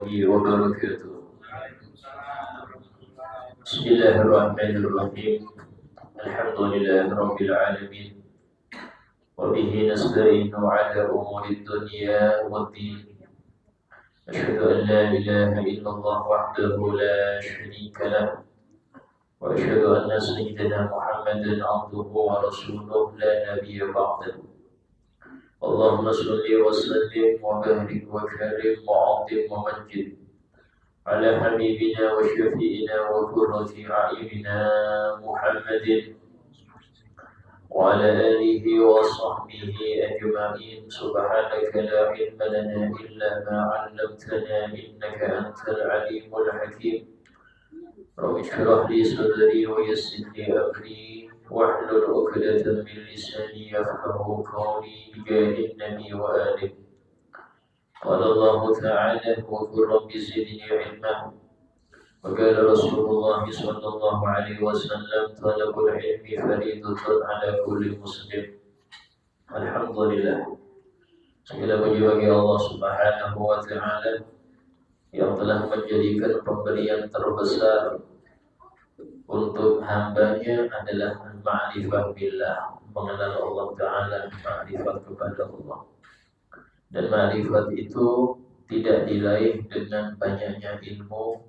وبركاته. بسم الله الرحمن الرحيم. الحمد لله رب العالمين، وبه نستعين على أمور الدنيا والدين. أشهد أن لا إله إلا الله وحده لا شريك له، وأشهد أن سيدنا محمدا عبده ورسوله لا نبي بعده. اللهم صل وسلم وبارك وكرم وعظم ومجد على حبيبنا وشفيئنا وقرة أعيننا محمد وعلى آله وصحبه أجمعين. سبحانك لا علم لنا إلا ما علمتنا إنك أنت العليم الحكيم. رب اشرح لي صدري ويسر لي أمري واحلل عقدة من لساني يفقه قولي بجاه النبي وآله. قال الله تعالى: وقل رب زدني علما. وقال رسول الله صلى الله عليه وسلم: طلب العلم فريضة على كل مسلم. Alhamdulillah, segala puji bagi Allah Subhanahu wa Ta'ala yang telah menjadikan pemberian terbesar untuk hambanya adalah ma'rifah billah, mengenal Allah Ta'ala, ma'rifat kepada Allah. Dan ma'rifat itu tidak diraih dengan banyaknya ilmu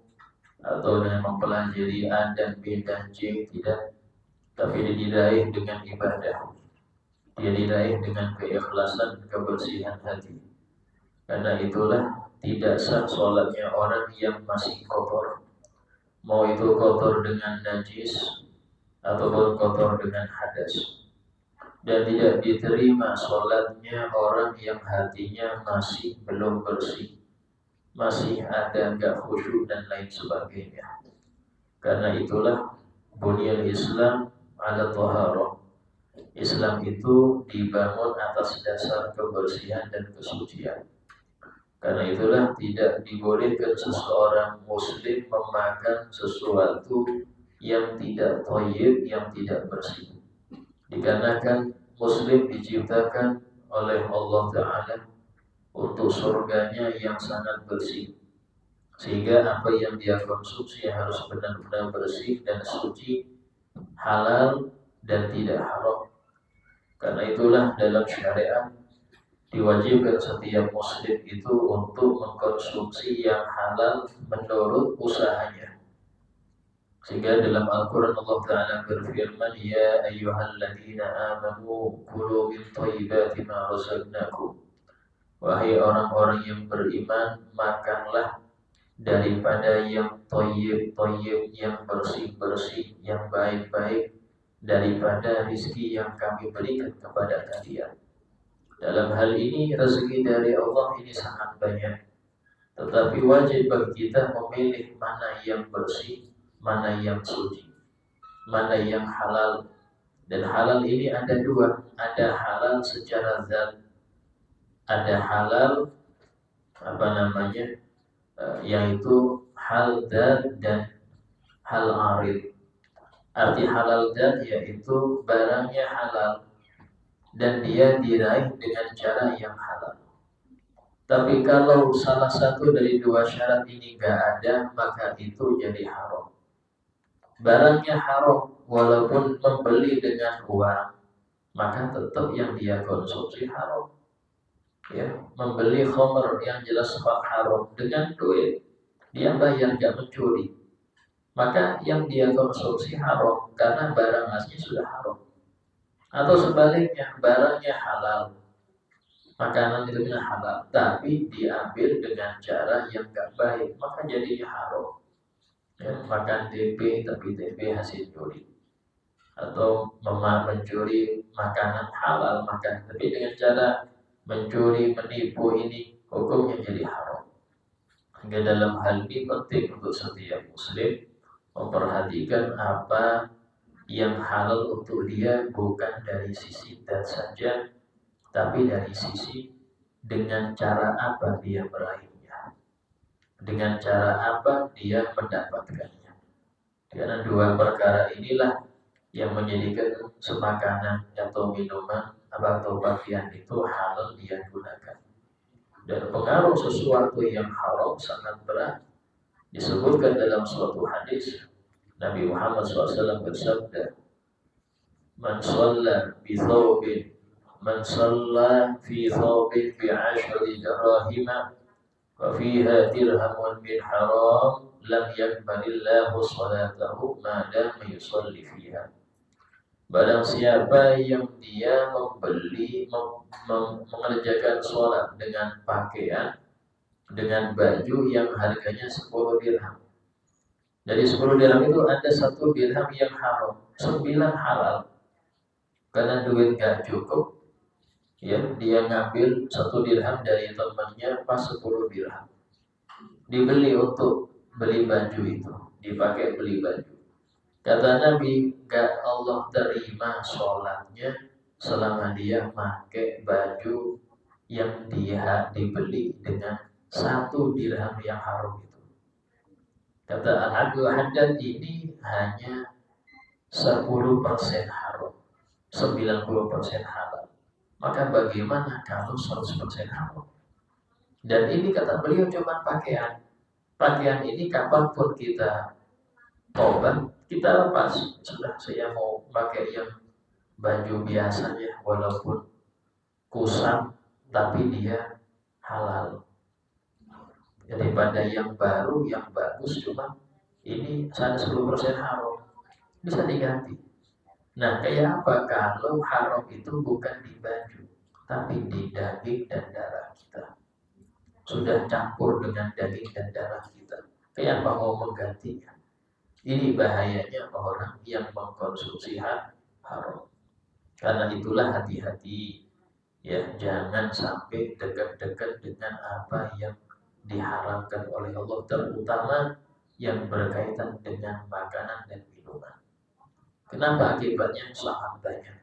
atau dengan mempelajari A dan B dan C, tidak, tapi diraih dengan ibadah. Dia diraih dengan keikhlasan, kebersihan hati. Karena itulah tidak sah sholatnya orang yang masih kotor, mau itu kotor dengan najis ataupun kotor dengan hadas. Dan tidak diterima sholatnya orang yang hatinya masih belum bersih, masih ada gak khusyuk dan lain sebagainya. Karena itulah bunyal Islam ala thaharah. Islam itu dibangun atas dasar kebersihan dan kesucian. Karena itulah tidak dibolehkan seseorang muslim memakan sesuatu yang tidak thayyib, yang tidak bersih. Dikarenakan muslim diciptakan oleh Allah Ta'ala untuk surganya yang sangat bersih, sehingga apa yang dia konsumsi harus benar-benar bersih dan suci, halal dan tidak haram. Karena itulah dalam syariat diwajibkan setiap muslim itu untuk mengkonsumsi yang halal menurut usahanya. Sehingga dalam Al-Quran Allah Ta'ala berfirman: Ya ayyuhalladzina amanu kulu min thayyibati ma razaqnakum. Wahai orang-orang yang beriman, makanlah daripada yang thayyib, yang bersih-bersih, yang baik-baik, daripada rizki yang kami berikan kepada kalian. Dalam hal ini rezeki dari Allah ini sangat banyak, tetapi wajib bagi kita memilih mana yang bersih, mana yang suci, mana yang halal. Dan halal ini ada dua, ada halal secara zat, ada halal yaitu hal zat dan hal arid. Arti halal zat yaitu barangnya halal dan dia diraih dengan cara yang halal. Tapi kalau salah satu dari dua syarat ini gak ada, maka itu jadi haram. Barangnya haram walaupun membeli dengan uang, maka tetap yang dia konsumsi haram. Ya, membeli khamr yang jelas haram dengan duit, dia bayar gak mencuri, maka yang dia konsumsi haram karena barang asli sudah haram. Atau sebaliknya, barangnya halal, makanan itu halal, tapi diambil dengan cara yang gak baik, maka jadinya haram. Ya, makan tempe tapi tempe hasil curi, atau mencuri makanan halal makan, tapi dengan cara mencuri, menipu, ini hukumnya jadi haram. Hingga dalam hal ini penting untuk setiap muslim memperhatikan apa yang halal untuk dia, bukan dari sisi zat saja, tapi dari sisi dengan cara apa dia meraihnya, dengan cara apa dia mendapatkannya. Karena dua perkara inilah yang menjadikan semakanan atau minuman atau pakaian itu halal dia gunakan. Dan pengaruh sesuatu yang haram sangat berat. Disebutkan dalam suatu hadis, Nabi Muhammad SAW bersabda, "Man shalla bi thawbin, man shalla fi thawbin bi 'ashri dirahima wa fiha dirhamun min haram, lam yakbalillahu salatahu ma dama yusalli fiha." Barang siapa yang dia mengerjakan sholat dengan pakaian, dengan baju yang harganya 10 dirham. Dari 10 dirham itu ada 1 dirham yang haram, 9 halal. Karena duit gak cukup, ya dia ngambil 1 dirham dari temannya pas 10 dirham. Dibeli untuk beli baju itu, dipakai beli baju. Kata Nabi, gak Allah terima sholatnya selama dia pakai baju yang dia dibeli dengan 1 dirham yang haram itu. Kata Al-Abdul Haddad, ini hanya 10% haram, 90% halal. Maka bagaimana kalau 100% haram? Dan ini kata beliau cuma pakaian. Pakaian ini kapanpun kita tobat, kita lepas. Sudah, saya mau pakai yang baju biasanya walaupun kusam, tapi dia halal. Daripada yang baru, yang bagus, cuma ini 10% haram, bisa diganti. Nah, kayak apa kalau haram itu bukan di baju, tapi di daging dan darah kita? Sudah campur dengan daging dan darah kita. Kayak apa mau menggantinya? Ini bahayanya orang yang mengkonsumsi haram. Karena itulah hati-hati, ya, jangan sampai dekat-dekat dengan apa yang diharamkan oleh Allah, terutama yang berkaitan dengan makanan dan minuman. Kenapa? Akibatnya sangat banyak.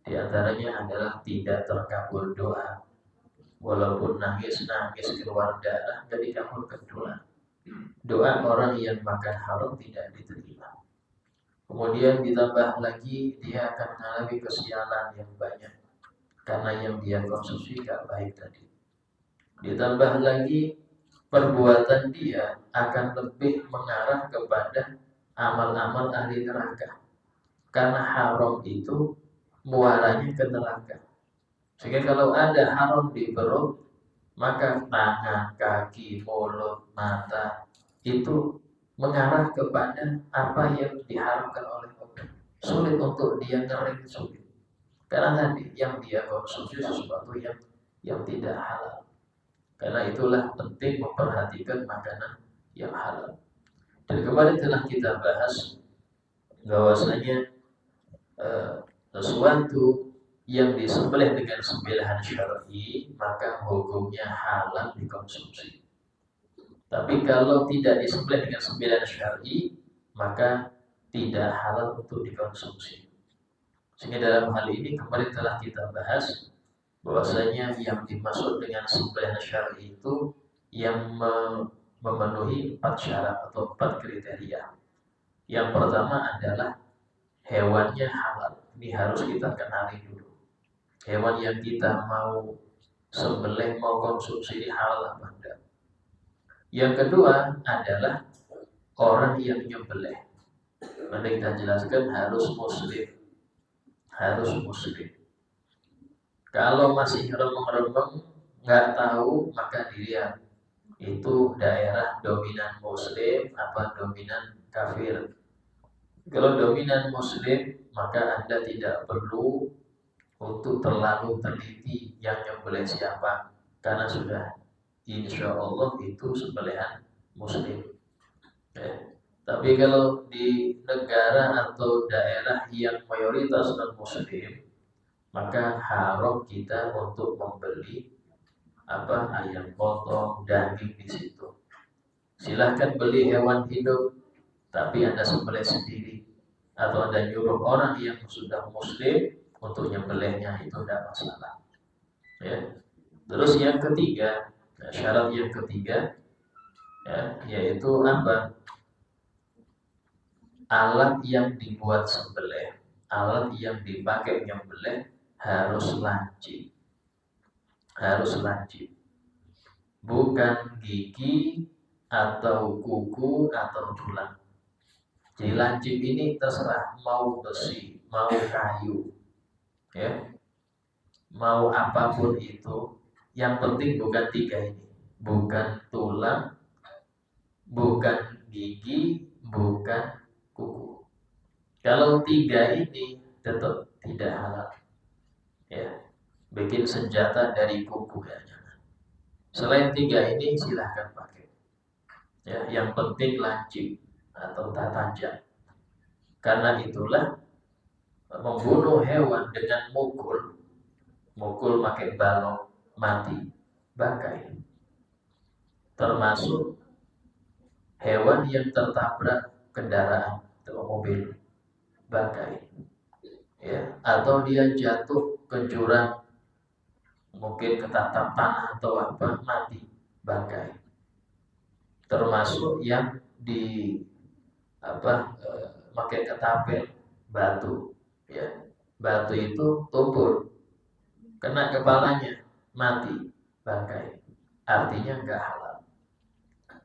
Di antaranya adalah tidak terkabul doa. Walaupun nangis-nangis keluar darah, gak dikabulkan doa. Doa orang yang makan haram tidak diterima. Kemudian ditambah lagi, dia akan mengalami kesialan yang banyak karena yang dia konsumsi gak baik tadi. Ditambah lagi, perbuatan dia akan lebih mengarah kepada amal-amal ahli neraka. Karena haram itu muaranya ke neraka. Sehingga kalau ada haram di perut, maka tangan, kaki, mulut, mata itu mengarah kepada apa yang diharamkan oleh Allah. Sulit untuk dia ngering, sulit. Karena tadi yang dia konsumsi sesuatu yang tidak halal. Karena itulah penting memperhatikan makanan yang halal. Dan kemarin telah kita bahas bahwasanya sesuatu yang disembelih dengan sembelihan syar'i maka hukumnya halal dikonsumsi. Tapi kalau tidak disembelih dengan sembelihan syar'i maka tidak halal untuk dikonsumsi. Sehingga dalam hal ini kemarin telah kita bahas bahwasanya yang dimaksud dengan sembelihan syar'i itu yang memenuhi 4 syarat atau 4 kriteria. Yang pertama adalah hewannya halal. Ini harus kita kenali dulu. Hewan yang kita mau sembelih, mau konsumsi ini halal apa enggak. Yang kedua adalah orang yang nyembelih. Nanti kita jelaskan harus muslim. Harus muslim. Kalau masih remeng-remeng, nggak tahu, maka dilihat itu daerah dominan muslim apa dominan kafir. Kalau dominan muslim, maka Anda tidak perlu untuk terlalu teliti yang nyembelih siapa, karena sudah insya Allah itu sembelihan muslim. Tapi kalau di negara atau daerah yang mayoritas non muslim, maka haram kita untuk membeli ayam potong, daging di situ. Silahkan beli hewan hidup, tapi Anda sembelih sendiri, atau Anda nyuruh orang yang sudah muslim untuk nyembelihnya, itu tidak masalah. Ya. Terus yang ketiga, syarat yang ketiga, ya, yaitu apa? Alat yang dibuat sembelih, alat yang dipakai nyembelih harus lancip. Harus lancip. bukan gigi atau kuku atau tulang. Jadi lancip ini terserah mau besi, mau kayu, ya, mau apapun itu. Yang penting bukan tiga ini, bukan tulang, bukan gigi, bukan kuku. Kalau tiga ini tetap tidak halal. Ya, bikin senjata dari kuku ya. Selain tiga ini silahkan pakai. Ya, yang penting lancip atau tak tajam. Karena itulah membunuh hewan dengan mukul pakai balok mati, bangkai. Termasuk hewan yang tertabrak kendaraan atau mobil, bangkai. Ya, atau dia jatuh ke jurang, mungkin ketatap tanah atau apa, mati, bangkai. Termasuk yang di pakai ketapel batu, ya, batu itu tumpul kena kepalanya, mati, bangkai, artinya enggak halal.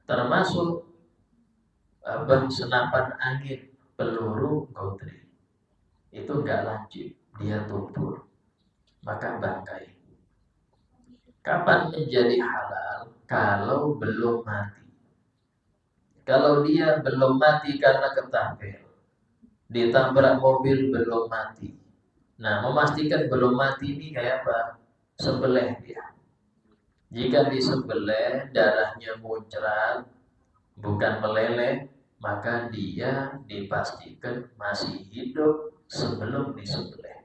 Termasuk senapan angin, peluru gotri, itu enggak lancip, dia tumpul, maka bangkai. Kapan menjadi halal? Kalau belum mati. Kalau dia belum mati karena ketapel, ditabrak mobil belum mati. Nah, memastikan belum mati ini kayak apa? Sembelih dia. Jika disembelih darahnya muncrat, bukan meleleh, maka dia dipastikan masih hidup sebelum disembelih.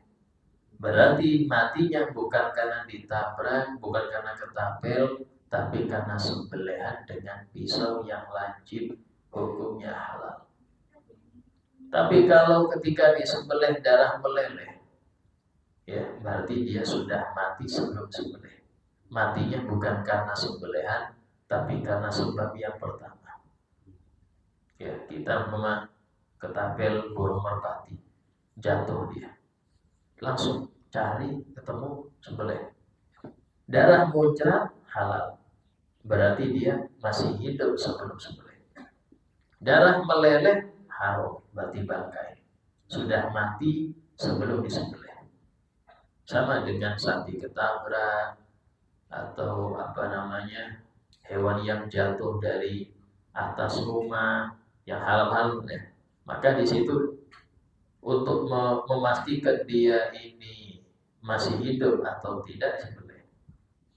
Berarti matinya bukan karena ditabrak, bukan karena ketapel, tapi karena sembelihan dengan pisau yang lancip, hukumnya halal. Tapi kalau ketika disembelih darah meleleh, ya berarti dia sudah mati sebelum sembelih. Matinya bukan karena sembelihan, tapi karena sebab yang pertama. Ya, kita memang ketapel burung merpati, jatuh dia, langsung cari ketemu sembelih. Darah muncrat halal, berarti dia masih hidup sebelum sembelih. Darah meleleh haram, berarti bangkai, sudah mati sebelum disembelih. Sama dengan sapi ketabrak atau hewan yang jatuh dari atas rumah, yang halal ya. Maka di situ untuk memastikan dia ini masih hidup atau tidak disembelih.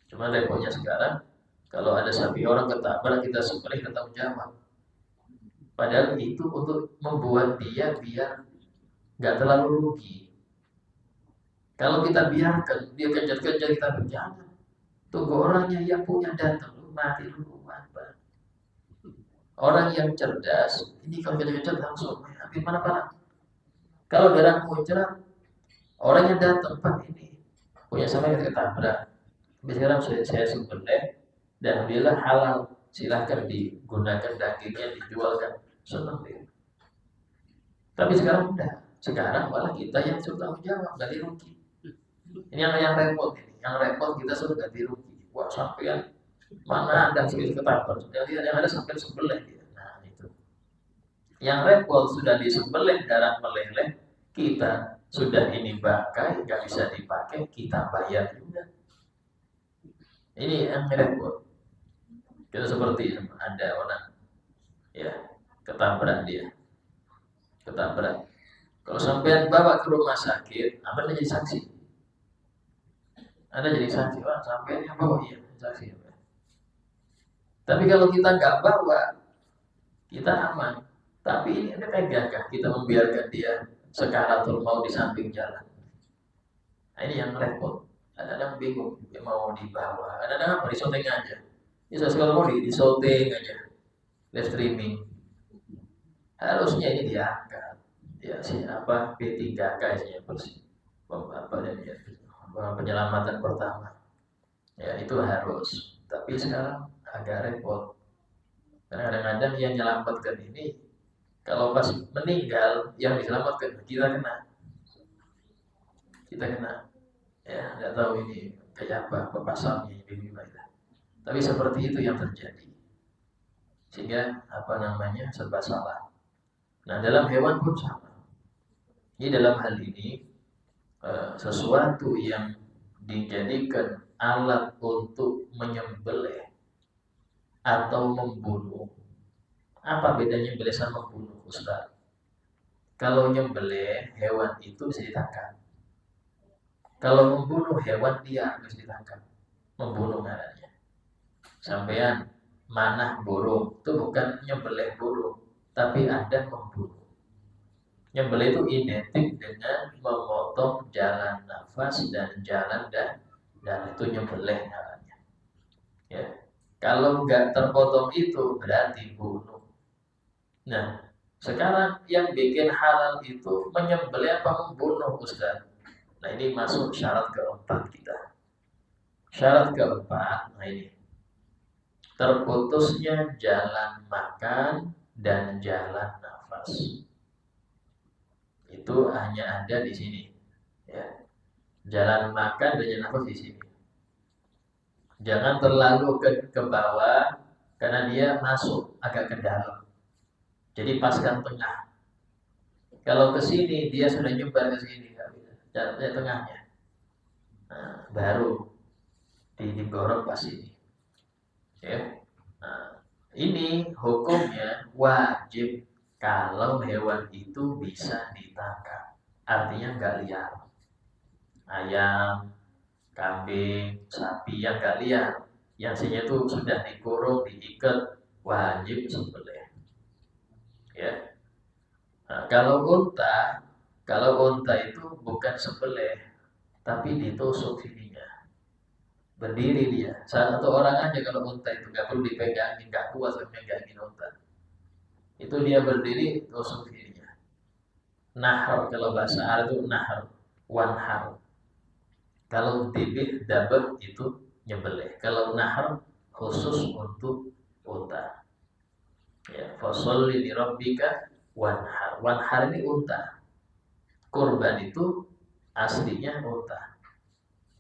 Cuma repotnya sekarang kalau ada sapi orang ketabrak, kita sembelih bertanggung jawab. Padahal itu untuk membuat dia biar nggak terlalu rugi. Kalau kita biarkan dia kejar-kejar, kita berjalan, tunggu orangnya yang punya datang, lu mati lu apa? Orang yang cerdas ini kalau kejar-kejar langsung habis mana. Kalau darah muncrat, orang yang datang, Pak ini punya sama yang ketabrak. Sekarang saya sembelih dan alhamdulillah halal, silahkan digunakan dagingnya, dijualkan, senang dia. Tapi sekarang enggak. Sekarang malah kita yang sudah menjawab, ganti rugi. Ini yang repot ini. Yang repot kita sudah ganti rugi. Wah, sampean mana ada sekali ketabrak. Yang ada sampai sembelih dia. Nah, itu. Yang repot sudah disembelih, darah meleleh, kita sudah ini bangkai, nggak bisa dipakai, kita bayar juga. Ini yang repot. Kita seperti ada orang, ya, ketabrak dia. Ketabrak. Kalau sampean bawa ke rumah sakit, apa jadi saksi? Anda jadi saksi, Pak, sampean yang bawa, iya, saksi. Tapi kalau kita nggak bawa, kita aman. Tapi ini ada tegakkah kita membiarkan dia sekaratul maut di samping jalan? Nah, ini yang repot. Ada-ada bingung, dia mau dibawa. Ada-ada apa? Disoting aja. Bisa sekali mau disoting aja. Live streaming. Harusnya ini diangkat. Ya, siapa P3K isinya bersih. Penyelamatan pertama. Ya, itu harus. Tapi sekarang agak repot. Karena kadang-kadang yang menyelamatkan ini, kalau pas meninggal yang diselamatkan kita kena, ya nggak tahu ini kayak apa pasalnya ini gimana. Tapi seperti itu yang terjadi. Sehingga serba salah. Nah, dalam hewan pun sama. Ini dalam hal ini sesuatu yang dijadikan alat untuk menyembelih atau membunuh. Apa bedanya nyembelih sama membunuh, Ustaz? Kalau nyembelih hewan itu bisa ditangkap. Kalau membunuh hewan dia harus ditangkap. Membunuh namanya. Sampean manah burung itu bukan nyembelih burung, tapi Anda membunuh. Nyembelih itu identik dengan memotong jalan nafas dan jalan dan itu nyembelih namanya. Ya. Kalau nggak terpotong itu berarti bunuh. Nah, sekarang yang bikin halal itu menyembelih apa membunuh, Ustaz? Nah, ini masuk syarat keempat kita. Syarat keempat, nah ini. Terputusnya jalan makan dan jalan nafas. Itu hanya ada di sini. Ya. Jalan makan dan jalan nafas di sini. Jangan terlalu ke bawah karena dia masuk agak ke dalam. Jadi paskan tengah. Kalau ke sini dia sudah nyebar ke sini, jalannya tengahnya. Nah, baru digorok pas ini. Ya. Nah, ini hukumnya wajib kalau hewan itu bisa ditangkap. Artinya nggak liar. Ayam, kambing, sapi yang nggak liar. Yang sini itu sudah dikurung, diikat, wajib sembelih. Ya. Nah, kalau unta itu bukan sembelih, tapi ditusuk sininya. Berdiri dia. Satu orang aja kalau unta itu nggak perlu dipegangin, nggak kuat untuk megangin unta. Itu dia berdiri tusuk sininya. Nahar kalau bahasa Arab itu nahar, wanhar. Kalau dibih dabah itu nyembelih. Kalau nahar khusus untuk unta. Ya, fasolli li rabbika wanhar. Wanhar ini unta. Kurban itu aslinya unta.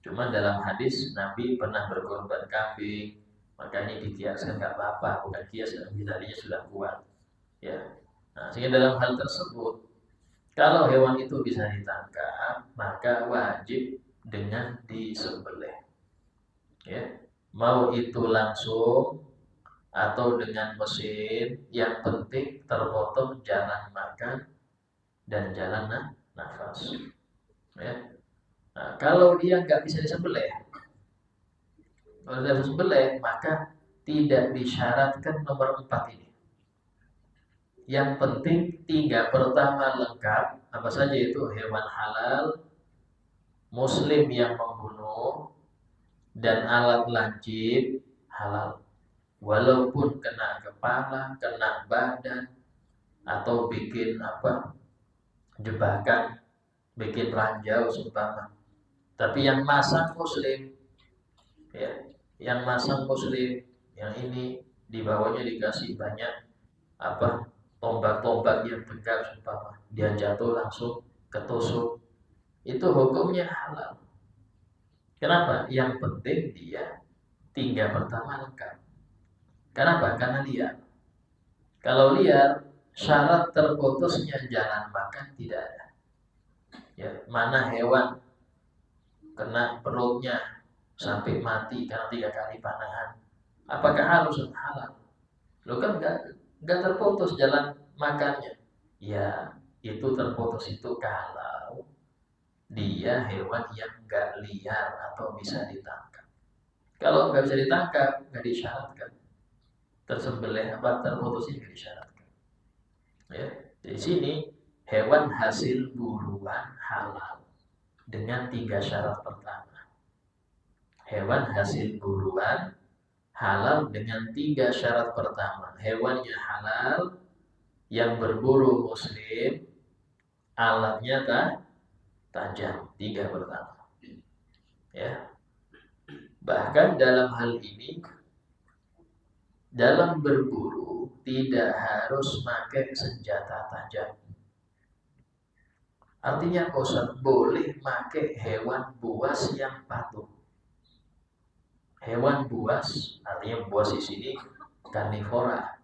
Cuma dalam hadis Nabi pernah berkorban kambing, makanya dikiaskan nggak apa-apa, bukan kias yang binarinya sudah kuat. Ya, nah, sehingga dalam hal tersebut, kalau hewan itu bisa ditangkap, maka wajib dengan disembelih. Ya, mau itu langsung atau dengan mesin, yang penting terpotong jalan makan dan jalan nafas. Ya. Nah, kalau dia nggak bisa disembelih, maka tidak disyaratkan nomor 4 ini. Yang penting 3 pertama lengkap, apa saja itu hewan halal, muslim yang membunuh, dan alat lancip halal. Walaupun kena kepala, kena badan, atau bikin jebakan, bikin ranjau seumpama. Tapi yang masang muslim, ya, yang masang muslim, yang ini di bawahnya dikasih banyak tombak-tombak yang tegak seumpama, dia jatuh langsung ketusuk, itu hukumnya halal. Kenapa? Yang penting dia 3 pertama lengkap. Kenapa? Karena liar. Kalau liar, syarat terputusnya jalan makan tidak ada. Ya, mana hewan kena perutnya sampai mati karena 3 kali panahan, apakah harus halal? Lo kan nggak terputus jalan makannya. Ya, itu terputus itu kalau dia hewan yang nggak liar atau bisa ditangkap. Kalau nggak bisa ditangkap, nggak disyaratkan. Tersembelih terputusnya nggak disyaratkan. Ya, di sini hewan hasil buruan halal dengan 3 syarat pertama. Hewan hasil buruan halal dengan 3 syarat pertama. Hewannya halal, yang berburu muslim, alatnya tajam. 3 pertama. Ya. Bahkan dalam hal ini, dalam berburu tidak harus pakai senjata tajam. Artinya boleh pakai hewan buas yang patuh. Hewan buas, artinya buas di sini karnivora.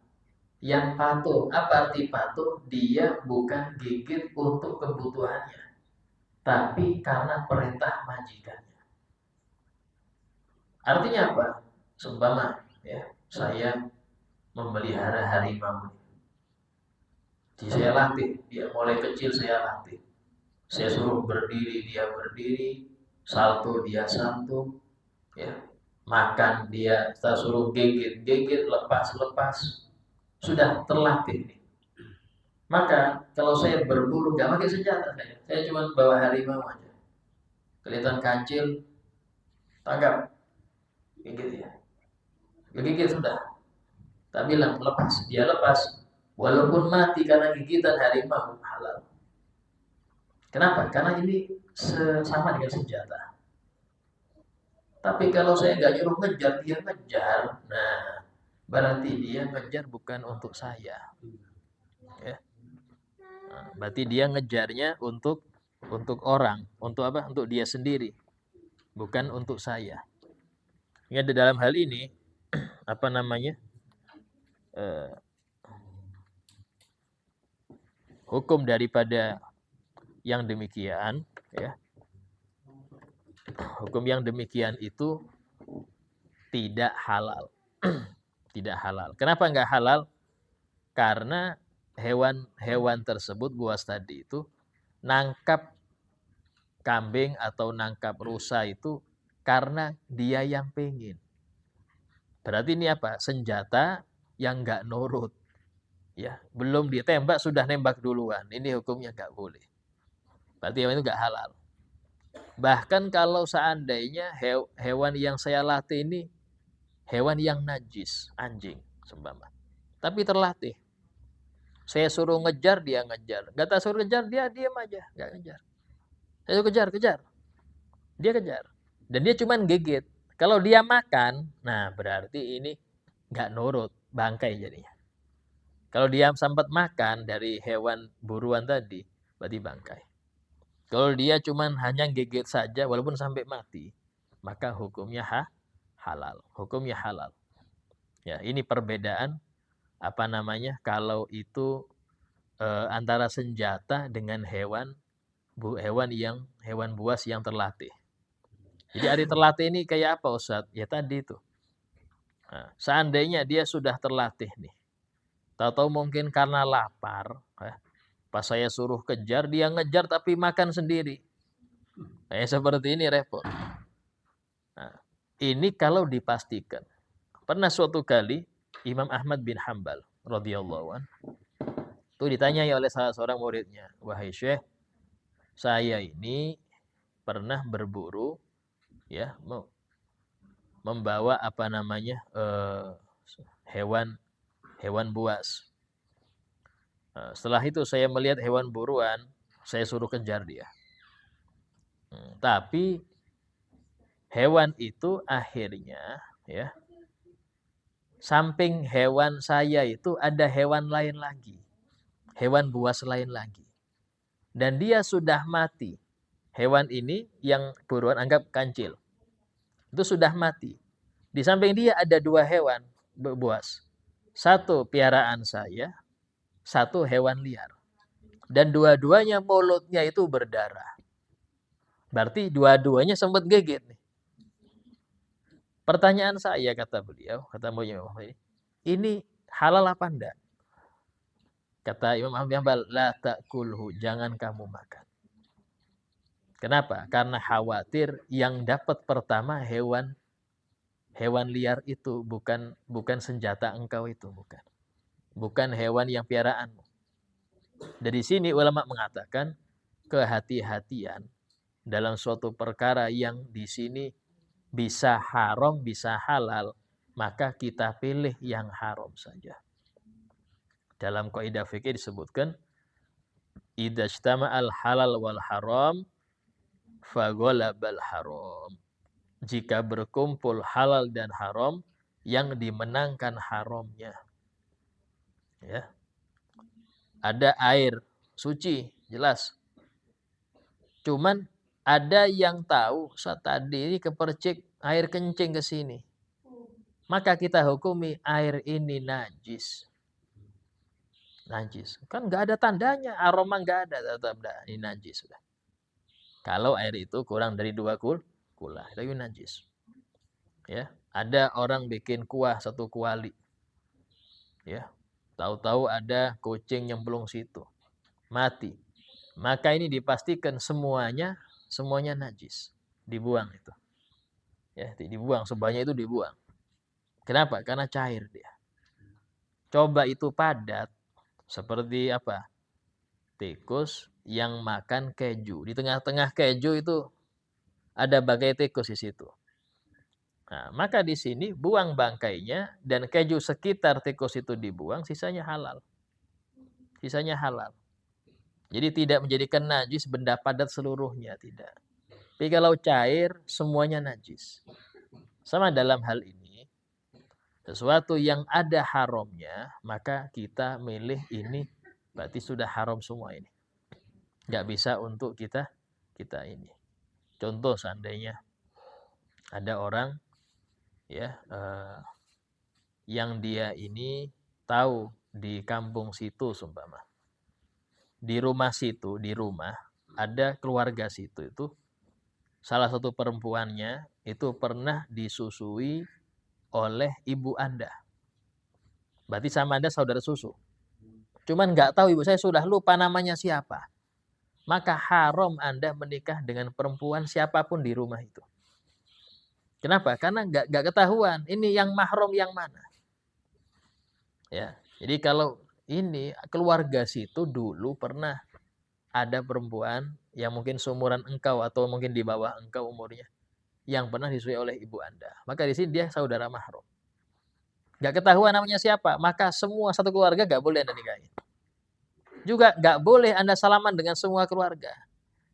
Yang patuh, apa arti patuh? Dia bukan gigit untuk kebutuhannya, tapi karena perintah majikannya. Artinya apa? Seumpama ya, saya memelihara harimau. Jadi saya latih, dia mulai kecil saya latih. Saya suruh berdiri, dia berdiri, salto dia salto, ya. Makan dia, saya suruh gigit, gigit, lepas, lepas. Sudah terlatih. Maka kalau saya berburu gak pakai senjata saya cuma bawa harimau aja. Kelihatan kancil, tangkap, gigit ya. Gigit sudah. Tak bilang lepas, dia lepas. Walaupun mati karena gigitan harimau halal. Kenapa? Karena ini sama dengan senjata. Tapi kalau saya nggak nyuruh ngejar, dia ngejar. Nah, berarti dia ngejar bukan untuk saya. Ya. Nah, berarti dia ngejarnya untuk orang, untuk apa? Untuk dia sendiri, bukan untuk saya. Ingat dalam hal ini apa namanya? Hukum daripada yang demikian, ya. Hukum yang demikian itu tidak halal. Tidak halal. Kenapa nggak halal? Karena hewan-hewan tersebut buas tadi itu nangkap kambing atau nangkap rusa itu karena dia yang pengen. Berarti ini apa? Senjata yang nggak nurut. Ya, belum ditembak sudah nembak duluan. Ini hukumnya nggak boleh. Berarti hewan itu nggak halal. Bahkan kalau seandainya hewan yang saya latih ini hewan yang najis, anjing seumpama. Tapi terlatih. Saya suruh ngejar, dia ngejar. Gak tak suruh ngejar, dia diam aja, nggak ngejar. Saya suruh kejar, kejar. Dia kejar. Dan dia cuma gigit. Kalau dia makan, nah berarti ini nggak nurut, bangkai jadinya. Kalau dia sempat makan dari hewan buruan tadi, berarti bangkai. Kalau dia cuma hanya gigit saja, walaupun sampai mati, maka hukumnya halal. Hukumnya halal. Ya, ini perbedaan apa namanya? Kalau itu antara senjata dengan hewan buas yang terlatih. Jadi ari terlatih ini kayak apa Ustadz? Ya tadi itu. Nah, seandainya dia sudah terlatih nih, tahu-tahu mungkin karena lapar, pas saya suruh kejar, dia ngejar tapi makan sendiri. Kayak seperti ini repot. Nah, ini kalau dipastikan. Pernah suatu kali Imam Ahmad bin Hambal radhiyallahu an itu ditanyai oleh salah seorang muridnya, wahai Syekh, saya ini pernah berburu, ya, membawa apa namanya hewan buas. Setelah itu saya melihat hewan buruan, saya suruh kejar dia. Tapi hewan itu akhirnya, ya, samping hewan saya itu ada hewan lain lagi. Hewan buas lain lagi. Dan dia sudah mati. Hewan ini yang buruan anggap kancil. Itu sudah mati. Di samping dia ada dua hewan buas. Satu piaraan saya, satu hewan liar. Dan dua-duanya mulutnya itu berdarah. Berarti dua-duanya sempat gigit nih. Pertanyaan saya, kata beliau, kata Imam Ahmad ini halal apa enggak? Kata Imam Ahmad, la ta'kulhu, jangan kamu makan. Kenapa? Karena khawatir yang dapat pertama hewan liar itu, bukan senjata engkau itu, bukan. Bukan hewan yang piaraanmu. Dari sini ulama mengatakan kehati-hatian dalam suatu perkara yang di sini bisa haram, bisa halal, maka kita pilih yang haram saja. Dalam kaidah fikih disebutkan idza ijtama'al halal wal haram faghalabal haram. Jika berkumpul halal dan haram, yang dimenangkan haramnya. Ya. Ada air suci, jelas. Cuman ada yang tahu saat tadi ini kepercik air kencing ke sini. maka kita hukumi air ini najis. Najis. Kan nggak ada tandanya, aroma nggak ada, tetap ini najis sudah. Kalau air itu kurang dari 2 kula, itu najis. Ya, ada orang bikin kuah 1 kuali. Ya. Tahu-tahu ada kucing nyemplung situ. Mati. Maka ini dipastikan semuanya najis. Dibuang itu. Ya, dibuang, sebanyak itu dibuang. Kenapa? Karena cair dia. Coba itu padat seperti apa? Tikus yang makan keju. Di tengah-tengah keju itu ada bagai tikus di situ. Nah, maka di sini buang bangkainya dan keju sekitar tikus itu dibuang, sisanya halal. Sisanya halal. Jadi tidak menjadikan najis benda padat seluruhnya, tidak. Tapi kalau cair, semuanya najis. Sama dalam hal ini, sesuatu yang ada haramnya, maka kita milih ini, berarti sudah haram semua ini. Nggak bisa untuk kita ini. Contoh seandainya ada orang ya yang dia ini tahu di kampung situ sumpama. Di rumah situ, di rumah ada keluarga situ itu salah satu perempuannya itu pernah disusui oleh ibu Anda. Berarti sama Anda saudara susu. Cuman nggak tahu ibu saya sudah lupa namanya siapa. Maka haram Anda menikah dengan perempuan siapapun di rumah itu. Kenapa? Karena nggak ketahuan. Ini yang mahram yang mana. Ya, jadi kalau ini keluarga situ dulu pernah ada perempuan yang mungkin seumuran engkau atau mungkin di bawah engkau umurnya yang pernah disusui oleh ibu Anda. Maka di sini dia saudara mahram. Nggak ketahuan namanya siapa, maka semua satu keluarga nggak boleh Anda nikahin. Juga nggak boleh Anda salaman dengan semua keluarga.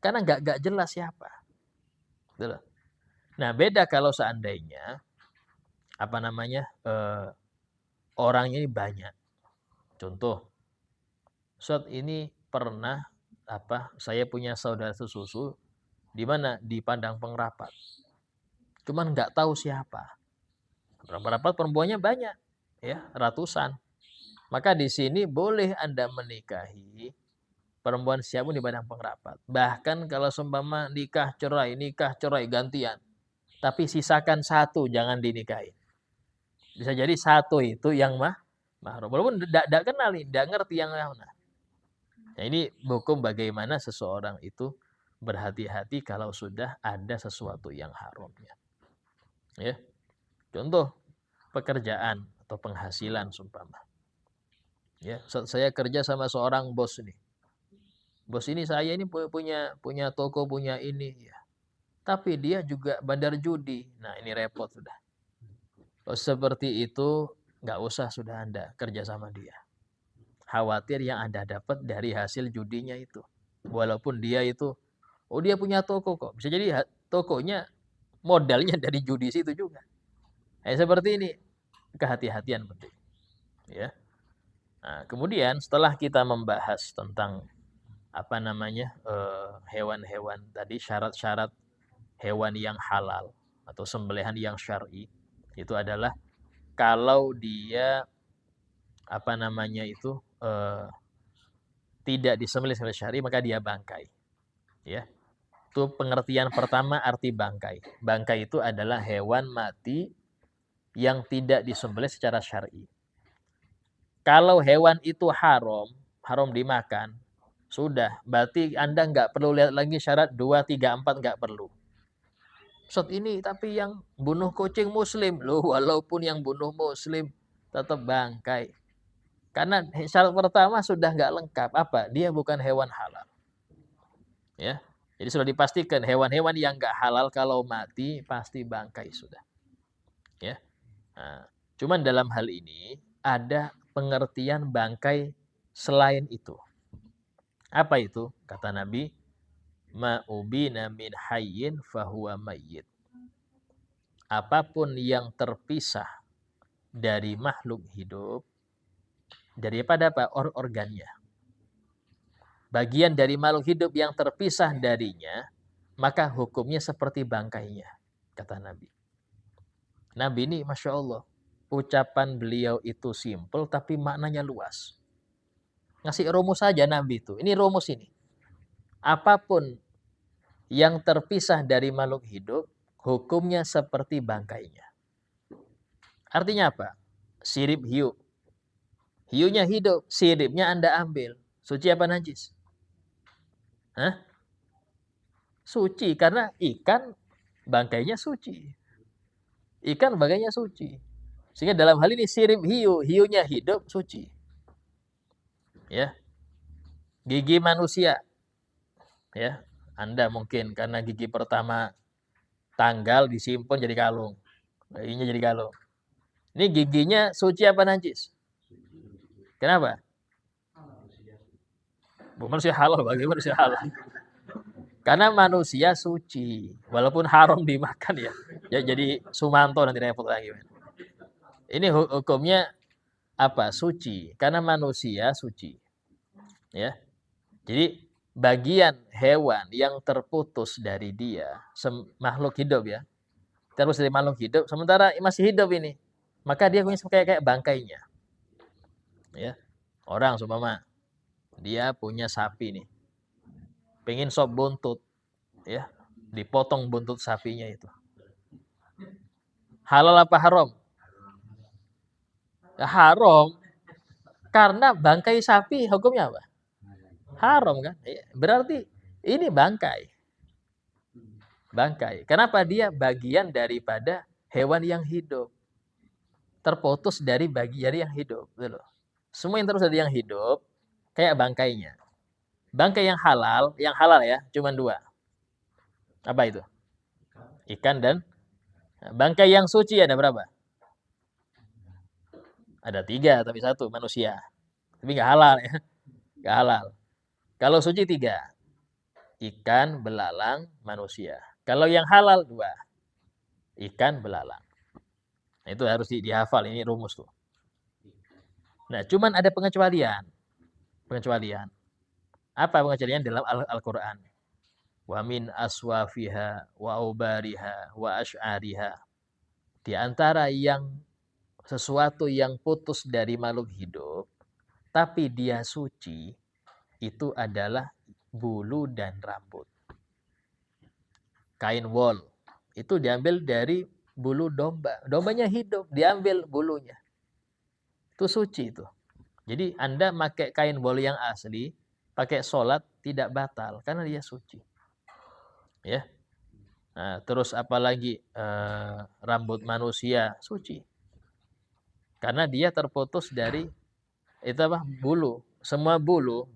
Karena nggak jelas siapa. Betul. Nah, beda kalau seandainya apa namanya orangnya ini banyak. Contoh, Ustaz ini pernah saya punya saudara sesusu di mana di Padang Pengrapat. Cuman nggak tahu siapa. Rapat-rapat perempuannya banyak, ya ratusan. Maka di sini boleh Anda menikahi perempuan siapapun di Padang Pengrapat. Bahkan kalau seumpama nikah cerai gantian. Tapi sisakan 1 jangan dinikahi. Bisa jadi 1 itu yang mahram. Walaupun tidak kenal, tidak ngerti yang mana. Nah, ini hukum bagaimana seseorang itu berhati-hati kalau sudah ada sesuatu yang haramnya. Ya. Contoh pekerjaan atau penghasilan sumpama. Ya, saya kerja sama seorang bos nih. Bos ini saya ini punya toko, punya ini ya. Tapi dia juga bandar judi. Nah, ini repot sudah. Kalau seperti itu nggak usah sudah Anda kerja sama dia. Khawatir yang Anda dapat dari hasil judinya itu. Walaupun dia itu, dia punya toko kok. Bisa jadi tokonya modalnya dari judi situ juga. Seperti ini, kehati-hatian penting. Ya. Nah, kemudian setelah kita membahas tentang hewan-hewan tadi, syarat-syarat hewan yang halal atau sembelihan yang syar'i, itu adalah kalau dia tidak disembelih secara syar'i maka dia bangkai. Ya. Itu pengertian pertama arti bangkai. Bangkai itu adalah hewan mati yang tidak disembelih secara syar'i. Kalau hewan itu haram dimakan, sudah, berarti Anda nggak perlu lihat lagi syarat 2, 3, 4, nggak perlu. Ustaz ini tapi yang bunuh kucing muslim. Loh, walaupun yang bunuh muslim, tetap bangkai. Karena syarat pertama sudah nggak lengkap. Apa? Dia bukan hewan halal. Ya, jadi sudah dipastikan hewan-hewan yang nggak halal kalau mati pasti bangkai sudah. Ya, nah, cuman dalam hal ini ada pengertian bangkai selain itu. Apa itu? Kata Nabi, ma'ubina min hayyin fahuwa mayyit. Apapun yang terpisah dari makhluk hidup, daripada organnya. Bagian dari makhluk hidup yang terpisah darinya, maka hukumnya seperti bangkainya, kata Nabi. Nabi ini Masya Allah, ucapan beliau itu simple tapi maknanya luas. Ngasih rumus saja Nabi itu. Ini rumus ini. Apapun yang terpisah dari makhluk hidup, hukumnya seperti bangkainya. Artinya apa? Sirip hiu. Hiunya hidup, siripnya Anda ambil. Suci apa najis? Hah? Suci, karena ikan bangkainya suci. Ikan bangkainya suci. Sehingga dalam hal ini sirip hiu, hiunya hidup, suci. Ya. Gigi manusia. Ya. Anda mungkin karena gigi pertama tanggal disimpan jadi kalung. Giginya jadi kalung. Ini giginya suci apa najis? Kenapa? Manusia halal, bagi manusia halal. Karena manusia suci, walaupun haram dimakan ya. Ya jadi Sumanto nanti repot lagi. Ini hukumnya apa? Suci, karena manusia suci. Ya. Jadi bagian hewan yang terputus dari dia, makhluk hidup ya. Terus dari makhluk hidup, sementara masih hidup ini, maka dia punya kayak bangkainya. Ya. Orang seumpama dia punya sapi nih. Pengen sop buntut, ya. Dipotong buntut sapinya itu. Halal apa haram? Ya, haram. Karena bangkai sapi hukumnya apa? Haram kan? Berarti ini bangkai. Bangkai. Kenapa dia bagian daripada hewan yang hidup? Terputus dari bagian yang hidup. Gitu. Semua yang terus dari yang hidup, kayak bangkainya. Bangkai yang halal ya, cuma 2. Apa itu? Ikan dan bangkai yang suci ada berapa? Ada 3, tapi 1 manusia. Tapi nggak halal ya. Nggak halal. Kalau suci 3. Ikan, belalang, manusia. Kalau yang halal 2. Ikan, belalang. Nah, itu harus dihafal, ini rumus tuh. Nah, cuman ada pengecualian. Pengecualian. Apa pengecualian dalam Al-Qur'an? Wa min aswafiha wa ubariha wa asy'ariha. Di antara yang sesuatu yang putus dari makhluk hidup tapi dia suci itu adalah bulu dan rambut. Kain wol itu diambil dari bulu domba. Dombanya hidup, diambil bulunya. Itu suci itu. Jadi Anda pakai kain wol yang asli, pakai sholat tidak batal karena dia suci. Ya. Nah, terus apalagi rambut manusia suci. Karena dia terputus dari itu apa? Bulu. Semua bulu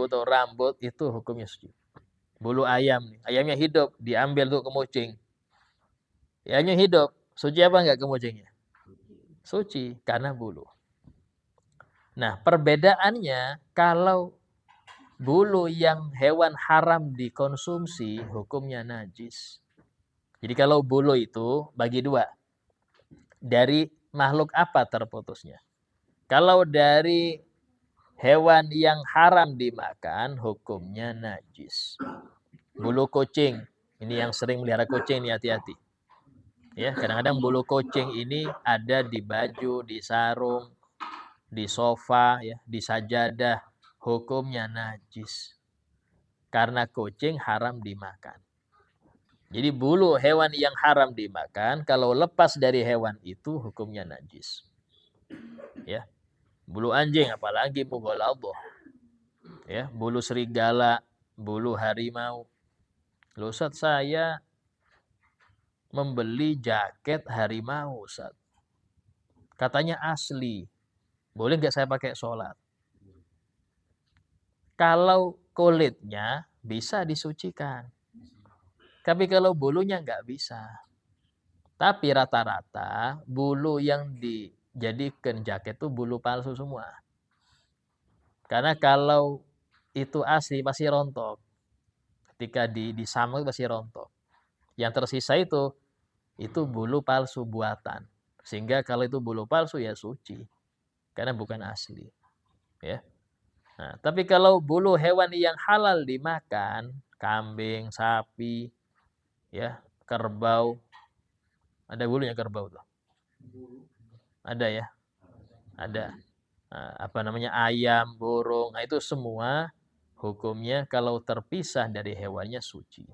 atau rambut itu hukumnya suci. Bulu ayam, ayamnya hidup, diambil tuh kemucing. Ayamnya hidup, suci apa enggak kemucingnya? Suci, karena bulu. Nah, perbedaannya kalau bulu yang hewan haram dikonsumsi, hukumnya najis. Jadi kalau bulu itu bagi 2. Dari makhluk apa terputusnya? Kalau dari hewan yang haram dimakan, hukumnya najis. Bulu kucing, ini yang sering melihara kucing nih, hati-hati. Ya, kadang-kadang bulu kucing ini ada di baju, di sarung, di sofa, ya, di sajadah, hukumnya najis. Karena kucing haram dimakan. Jadi bulu hewan yang haram dimakan, kalau lepas dari hewan itu hukumnya najis. Ya. Bulu anjing apalagi mughalladhah. Ya, bulu serigala, bulu harimau. Loh Ustaz, saya membeli jaket harimau Ustaz. Katanya asli. Boleh nggak saya pakai sholat? Kalau kulitnya bisa disucikan. Tapi kalau bulunya nggak bisa. Tapi rata-rata bulu yang dijadikan jaket itu bulu palsu semua. Karena kalau itu asli pasti rontok. Ketika disamak pasti rontok. Yang tersisa itu bulu palsu buatan. Sehingga kalau itu bulu palsu ya suci. Karena bukan asli. Ya. Nah, tapi kalau bulu hewan yang halal dimakan, kambing, sapi, ya, kerbau, ada bulunya kerbau tuh. Ada ya, ada. Apa namanya, ayam, burung, nah itu semua hukumnya kalau terpisah dari hewannya suci.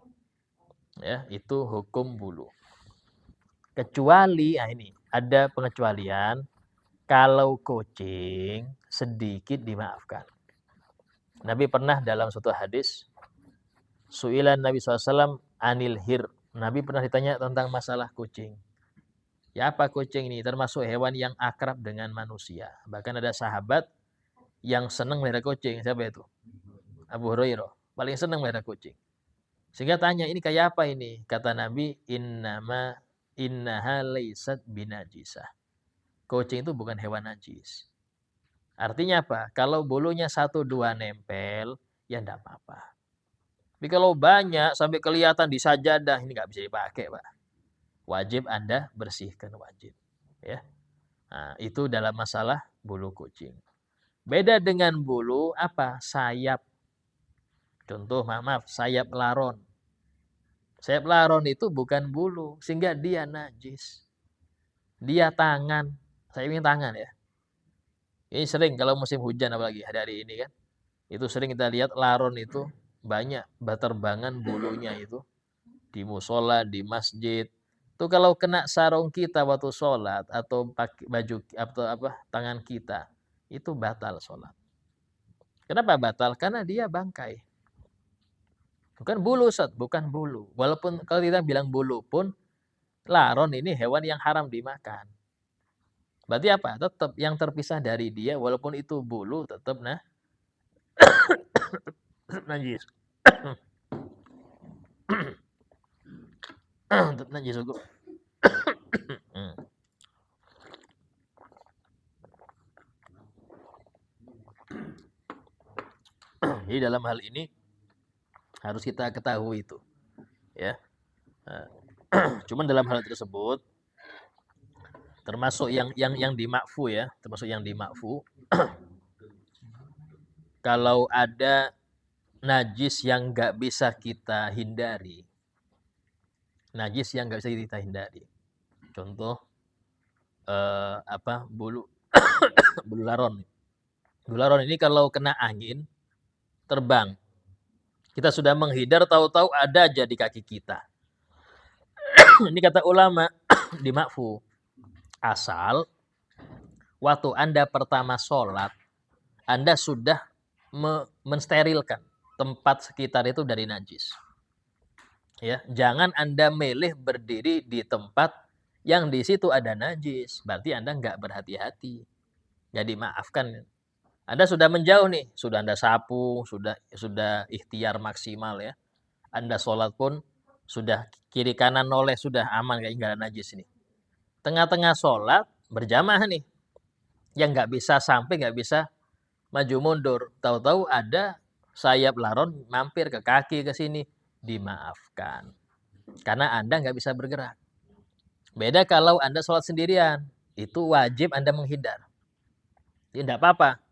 Ya, itu hukum bulu. Kecuali, ini ada pengecualian, kalau kucing sedikit dimaafkan. Nabi pernah dalam suatu hadis, su'ilan Nabi SAW anil hir. Nabi pernah ditanya tentang masalah kucing. Ya, apa kucing ini? Termasuk hewan yang akrab dengan manusia. Bahkan ada sahabat yang senang melihara kucing. Siapa itu? Abu Hurairah. Paling senang melihara kucing. Sehingga tanya, ini kayak apa ini? Kata Nabi, innaha laysat binajisah. Kucing itu bukan hewan najis. Artinya apa? Kalau bulunya 1-2 nempel, ya enggak apa-apa. Tapi kalau banyak sampai kelihatan di sajadah, ini nggak bisa dipakai, Pak. Wajib Anda bersihkan, wajib. Ya. Nah, itu dalam masalah bulu kucing. Beda dengan bulu apa? Sayap. Contoh, maaf, sayap laron. Sayap laron itu bukan bulu, sehingga dia najis. Dia tangan. Sayapnya tangan ya. Ini sering kalau musim hujan apalagi hari-hari ini kan. Itu sering kita lihat laron itu banyak berterbangan bulunya itu. Di musola, di masjid. Itu kalau kena sarung kita waktu sholat atau pakai baju atau tangan kita, itu batal sholat. Kenapa batal? Karena dia bangkai. Bukan bulu, Ustaz, bukan bulu. Walaupun kalau kita bilang bulu pun, laron ini hewan yang haram dimakan. Berarti apa? Tetap yang terpisah dari dia, walaupun itu bulu, tetap najis. Tetap najis hukum. Jadi dalam hal ini harus kita ketahui itu, ya. Cuman dalam hal tersebut termasuk yang dimakfu ya, termasuk yang dimakfu. Kalau ada najis yang nggak bisa kita hindari, najis yang nggak bisa kita hindari. Contoh bulu bulu laron. Bulu laron ini kalau kena angin terbang. Kita sudah menghindar, tahu-tahu ada aja di kaki kita. Ini kata ulama dimakfu. Asal waktu Anda pertama sholat, Anda sudah mensterilkan tempat sekitar itu dari najis. Ya, jangan Anda milih berdiri di tempat yang di situ ada najis. Berarti Anda nggak berhati-hati. Nggak dimaafkan. Anda sudah menjauh nih, sudah Anda sapu, sudah ikhtiar maksimal ya. Anda sholat pun sudah kiri kanan noleh, sudah aman, kayak nggak ada najis ini. Tengah-tengah sholat berjamaah nih, yang nggak bisa sampai, nggak bisa maju mundur. Tahu-tahu ada sayap laron mampir ke kaki ke sini, dimaafkan. Karena Anda nggak bisa bergerak. Beda kalau Anda sholat sendirian, itu wajib Anda menghindar. Tidak apa-apa.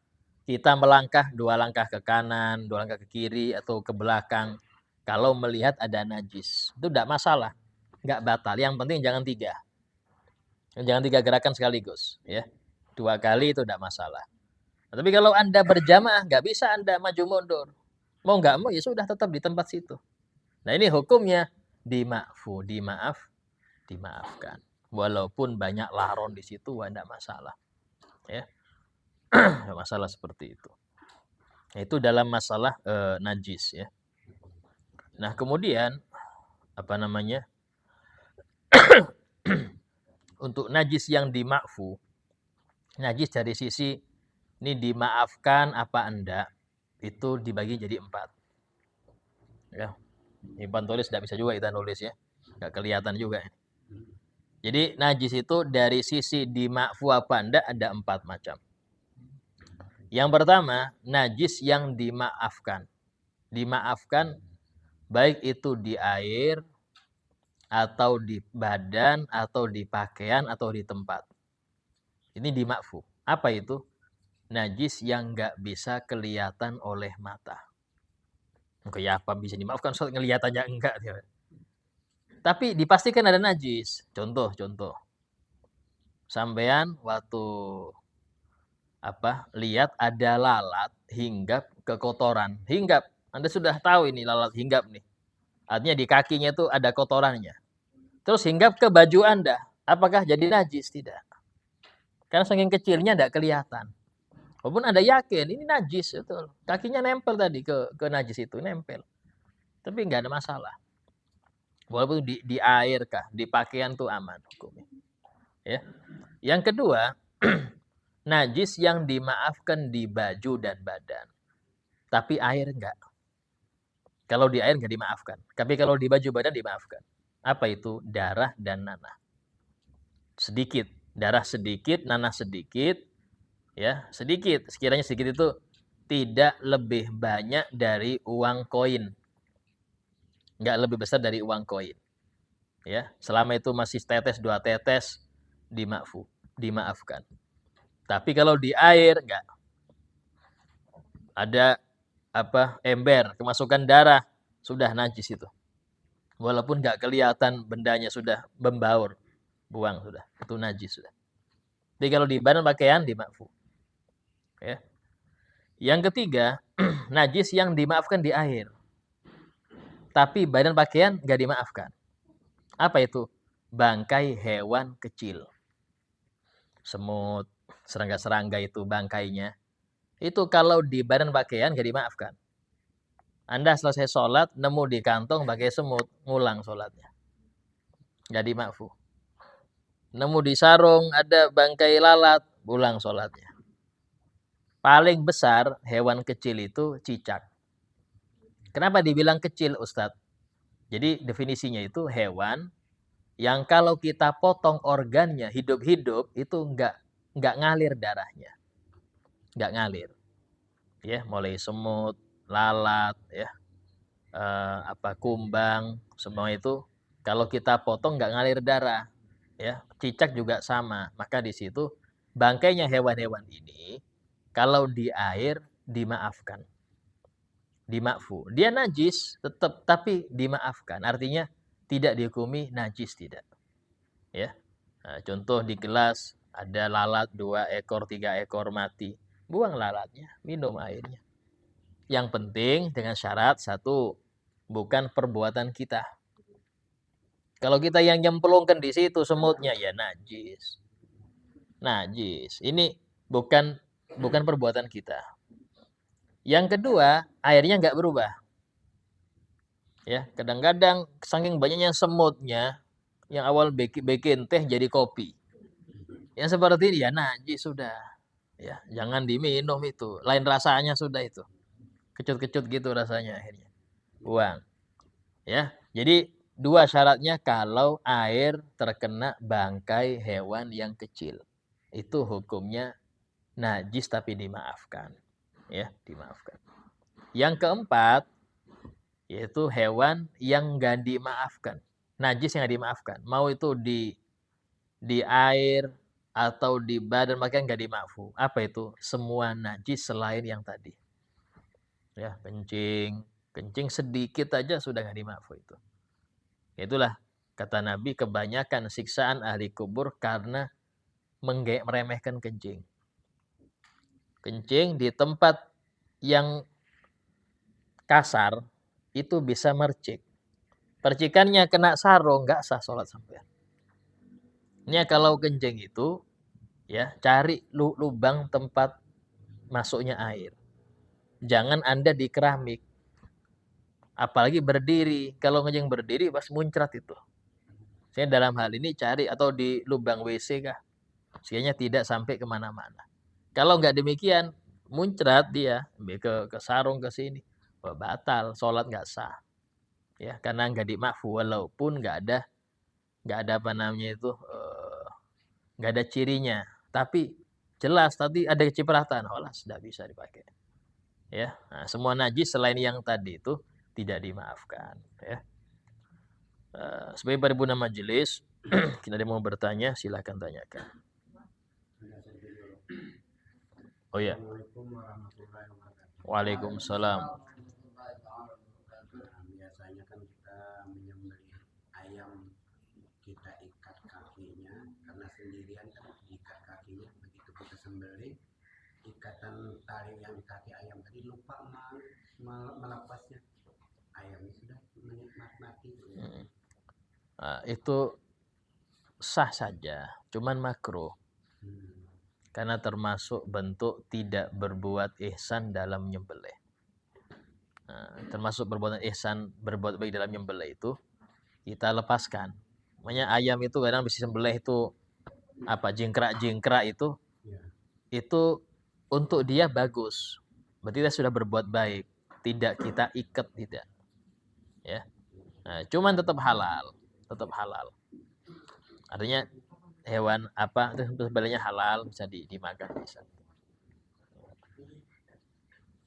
Kita melangkah 2 langkah ke kanan, 2 langkah ke kiri, atau ke belakang. Kalau melihat ada najis, itu tidak masalah. Nggak batal. Yang penting jangan 3. Jangan 3 gerakan sekaligus. Ya. 2 kali itu tidak masalah. Nah, tapi kalau Anda berjamaah, nggak bisa Anda maju mundur. Mau nggak mau, ya sudah tetap di tempat situ. Nah ini hukumnya dimaafkan. Walaupun banyak laron di situ, tidak masalah. Ya. Nggak masalah seperti itu. Itu dalam masalah najis ya. Nah, kemudian untuk najis yang dimakfu, najis dari sisi ini dimaafkan apa enggak, itu dibagi jadi 4. Ya. Nyimpan tulis tidak bisa juga kita nulis ya. Nggak kelihatan juga. Jadi najis itu dari sisi dimakfu apa enggak ada 4 macam. Yang pertama, najis yang dimaafkan. Dimaafkan baik itu di air, atau di badan, atau di pakaian, atau di tempat. Ini dimakfu. Apa itu? Najis yang nggak bisa kelihatan oleh mata. Kayak apa bisa dimaafkan? Soal ngelihatannya enggak. Tapi dipastikan ada najis. Contoh. sampean waktu lihat ada lalat hinggap ke kotoran. Hinggap, Anda sudah tahu ini lalat hinggap nih. Artinya di kakinya itu ada kotorannya. Terus hinggap ke baju Anda. Apakah jadi najis? Tidak. Karena saking kecilnya tidak kelihatan. Walaupun Anda yakin ini najis, betul. Kakinya nempel tadi ke najis itu, nempel. Tapi nggak ada masalah. Walaupun di air kah, di pakaian tuh aman hukumnya. Ya. Yang kedua, najis yang dimaafkan di baju dan badan. Tapi air enggak. Kalau di air enggak dimaafkan. Tapi kalau di baju badan dimaafkan. Apa itu? Darah dan nanah. Sedikit. Darah sedikit, nanah sedikit. Ya, sedikit. Sekiranya sedikit itu tidak lebih banyak dari uang koin. Enggak lebih besar dari uang koin. Ya, selama itu masih tetes, 2 tetes, dimaafkan. Tapi kalau di air enggak. Ada ember, kemasukan darah, sudah najis itu. Walaupun enggak kelihatan bendanya sudah membaur, buang sudah. Itu najis sudah. Jadi kalau di badan pakaian dimaafkan. Ya. Yang ketiga, najis yang dimaafkan di air. Tapi badan pakaian enggak dimaafkan. Apa itu? Bangkai hewan kecil. Semut, serangga-serangga itu bangkainya. Itu kalau di badan pakaian nggak dimaafkan. Anda selesai sholat, nemu di kantong bangkai semut, ngulang sholatnya. Nggak dimaafkan. Nemu di sarung, ada bangkai lalat, ulang sholatnya. Paling besar hewan kecil itu cicak. Kenapa dibilang kecil, Ustadz? Jadi definisinya itu hewan yang kalau kita potong organnya hidup-hidup itu nggak ngalir darahnya. Nggak ngalir. Ya, mulai semut, lalat, ya, kumbang, semua itu kalau kita potong nggak ngalir darah, ya, cicak juga sama. Maka di situ bangkainya hewan-hewan ini kalau di air dimaafkan, dimakfu. Dia najis tetap, tapi dimaafkan. Artinya tidak dihukumi najis, tidak. Ya, nah, contoh di gelas ada lalat 2 ekor, 3 ekor mati, buang lalatnya, minum airnya. Yang penting dengan syarat satu, bukan perbuatan kita. Kalau kita yang nyemplungkan di situ semutnya, ya najis. Najis. Ini bukan perbuatan kita. Yang kedua, airnya nggak berubah. Ya, kadang-kadang saking banyaknya semutnya, yang awal bikin teh jadi kopi. Yang seperti ini ya najis sudah. Ya, jangan diminum itu. Lain rasanya sudah itu. Kecut-kecut gitu rasanya akhirnya. Buang. Ya, jadi 2 syaratnya kalau air terkena bangkai hewan yang kecil. Itu hukumnya najis tapi dimaafkan. Ya, dimaafkan. Yang keempat, yaitu hewan yang enggak dimaafkan. Najis yang enggak dimaafkan. Mau itu di air atau di badan pakaian enggak dimaafkan. Apa itu? Semua najis selain yang tadi. Ya, kencing sedikit aja sudah enggak dimaafkan itu. Itulah kata Nabi, kebanyakan siksaan ahli kubur karena meremehkan kencing. Kencing di tempat yang kasar itu bisa mercik. Percikannya kena sarung, nggak sah sholat sampean. Ini kalau kencing itu, ya cari lubang tempat masuknya air. Jangan Anda di keramik. Apalagi berdiri. Kalau kencing berdiri pas muncrat itu. Saya dalam hal ini cari atau di lubang WC kah. Sekiranya tidak sampai kemana-mana. Kalau nggak demikian, muncrat dia ke sarung ke sini, batal, sholat nggak sah. Ya, karena nggak dimaafkan walaupun nggak ada nggak ada cirinya. Tapi jelas tadi ada kecipratan, sudah bisa dipakai. Ya, nah, semua najis selain yang tadi itu tidak dimaafkan. Ya. Sebagai paripurna majelis, kita ada mau bertanya, silakan tanyakan. Oh ya. Waalaikumsalam. Biasanya kan kita menyembelih ayam, kita ikat kakinya karena sendirian kan sembelih ikatan tali yang di kaki ayam tadi lupa melepasnya, ayamnya sudah mati. Nah, itu sah saja, cuman makruh. Karena termasuk bentuk tidak berbuat ihsan dalam nyembelih. Nah, termasuk berbuat ihsan, berbuat baik dalam nyembelih itu kita lepaskan. Makanya ayam itu kadang bisa sembelih itu jingkrak-jingkrak itu untuk dia bagus. Berarti dia sudah berbuat baik, tidak kita ikat, tidak. Ya. Nah, cuman tetap halal. Artinya hewan itu sebenarnya halal, bisa dimakan, bisa.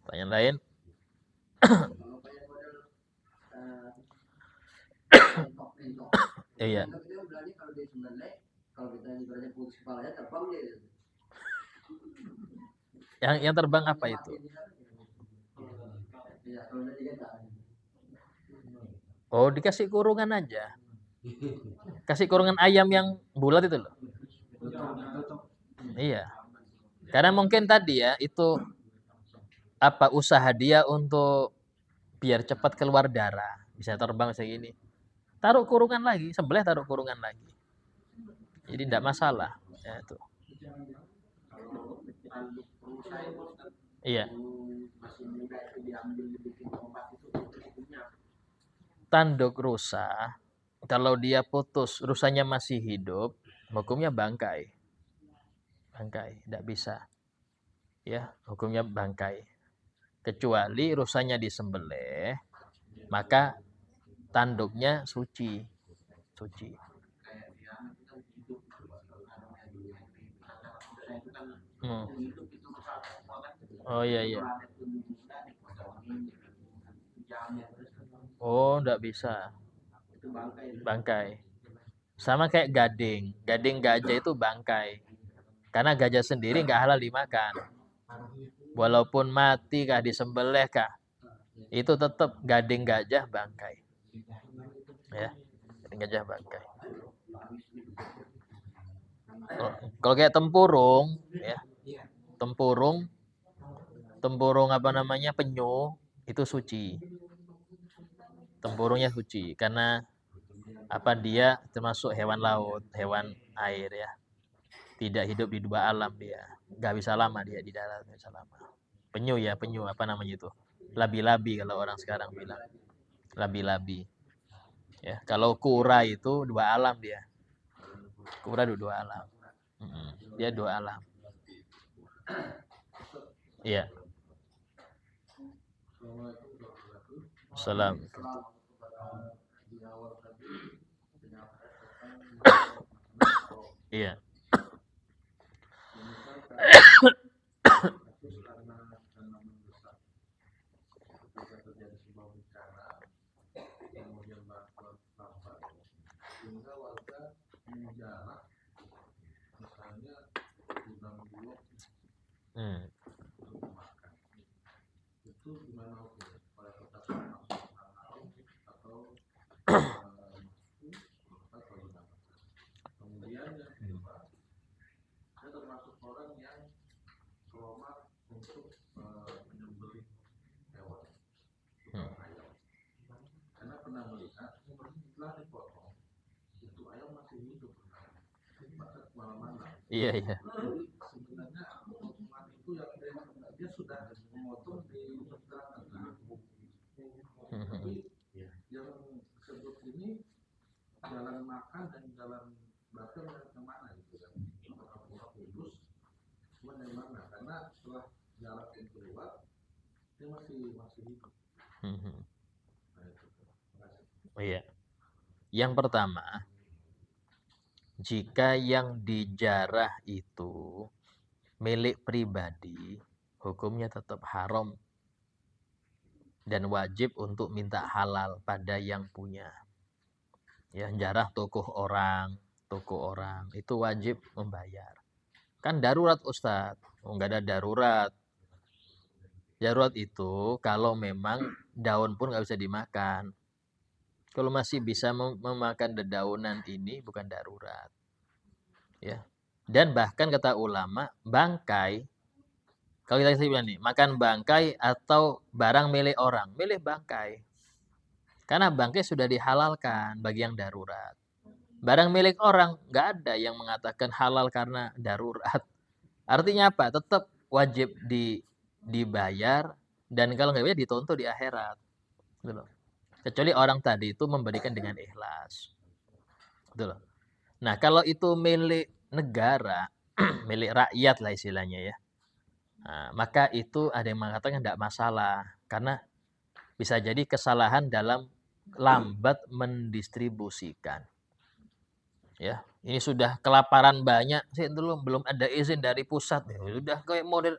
Pertanyaan lain? Iya. Yang terbang apa itu? Oh, dikasih kurungan aja. Kasih kurungan ayam yang bulat itu loh. Iya. Karena mungkin tadi ya itu usaha dia untuk biar cepat keluar darah, bisa terbang segini. Taruh kurungan lagi, sebelah taruh kurungan lagi. Jadi tidak masalah. Ya, itu. Iya. Tanduk rusa, kalau dia putus, rusanya masih hidup, hukumnya bangkai. Tidak bisa. Ya, hukumnya bangkai. Kecuali rusanya disembelih, maka tanduknya suci. Oh iya. Oh, enggak bisa. Bangkai. Sama kayak gading. Gading gajah itu bangkai. Karena gajah sendiri enggak halal dimakan. Walaupun mati kah, disembelih kah, itu tetap gading gajah bangkai. Ya, gading gajah bangkai. Kalau kayak tempurung, ya, tempurung penyu itu suci. Tempurungnya suci karena dia termasuk hewan laut, hewan air ya. Tidak hidup di dua alam dia. Nggak bisa lama dia di darat, nggak bisa lama. Penyu itu? Labi-labi kalau orang sekarang bilang. Labi-labi. Ya, kalau kura itu dua alam dia. Kura dua alam. Dia dua alam. Iya. Salam. Iya. Iya. Dia sudah memotong di yang sebut ini jalan makan dan jalan bakar yang mana gitu kan? Apakah kudus? Cuma yang mana? Karena setelah jalan yang keluar dia masih hidup. Iya. Yang pertama, jika yang dijarah itu milik pribadi, hukumnya tetap haram dan wajib untuk minta halal pada yang punya. Ya, jarah tokoh orang itu wajib membayar. Kan darurat Ustadz, enggak ada darurat. Darurat itu kalau memang daun pun nggak bisa dimakan. Kalau masih bisa memakan dedaunan ini bukan darurat. Ya. Dan bahkan kata ulama, bangkai, kalau kita bilang nih, makan bangkai atau barang milik orang, milih bangkai. Karena bangkai sudah dihalalkan bagi yang darurat. Barang milik orang, nggak ada yang mengatakan halal karena darurat. Artinya apa? Tetap wajib dibayar, dan kalau nggak bayar dituntut di akhirat. Gitu loh. Kecuali orang tadi itu memberikan dengan ikhlas. Gitu loh. Nah, kalau itu milik negara, milik rakyat lah istilahnya ya. Nah, maka itu ada yang mengatakan tidak masalah. Karena bisa jadi kesalahan dalam lambat mendistribusikan. Ya, ini sudah kelaparan banyak, sih dulu belum ada izin dari pusat. Ya, udah kayak model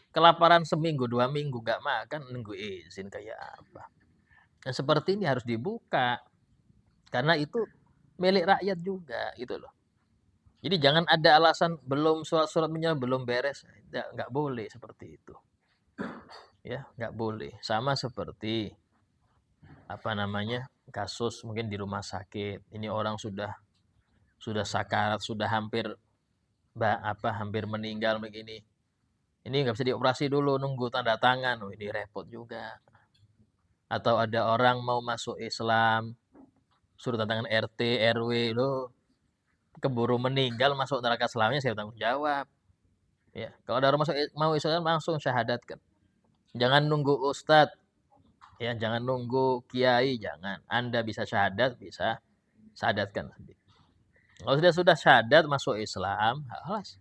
kelaparan seminggu, 2 minggu nggak makan, nunggu izin kayak apa. Dan seperti ini harus dibuka. Karena itu milik rakyat juga, gitu loh. Jadi jangan ada alasan belum surat menyurat belum beres, nggak boleh seperti itu. Ya, nggak boleh. Sama seperti apa namanya kasus mungkin di rumah sakit. Ini orang sudah sakarat, sudah hampir hampir meninggal begini. Ini nggak bisa dioperasi dulu, nunggu tanda tangan. Oh, ini repot juga. Atau ada orang mau masuk Islam, suruh tanda tangan RT, RW, loh keburu meninggal masuk neraka selamanya, saya tanggung jawab. Ya, kalau ada orang mau Islam langsung syahadatkan. Jangan nunggu ustadz, ya, jangan nunggu kiai, jangan. Anda bisa syahadat, bisa syahadatkan sendiri. Kalau sudah syahadat masuk Islam, halas.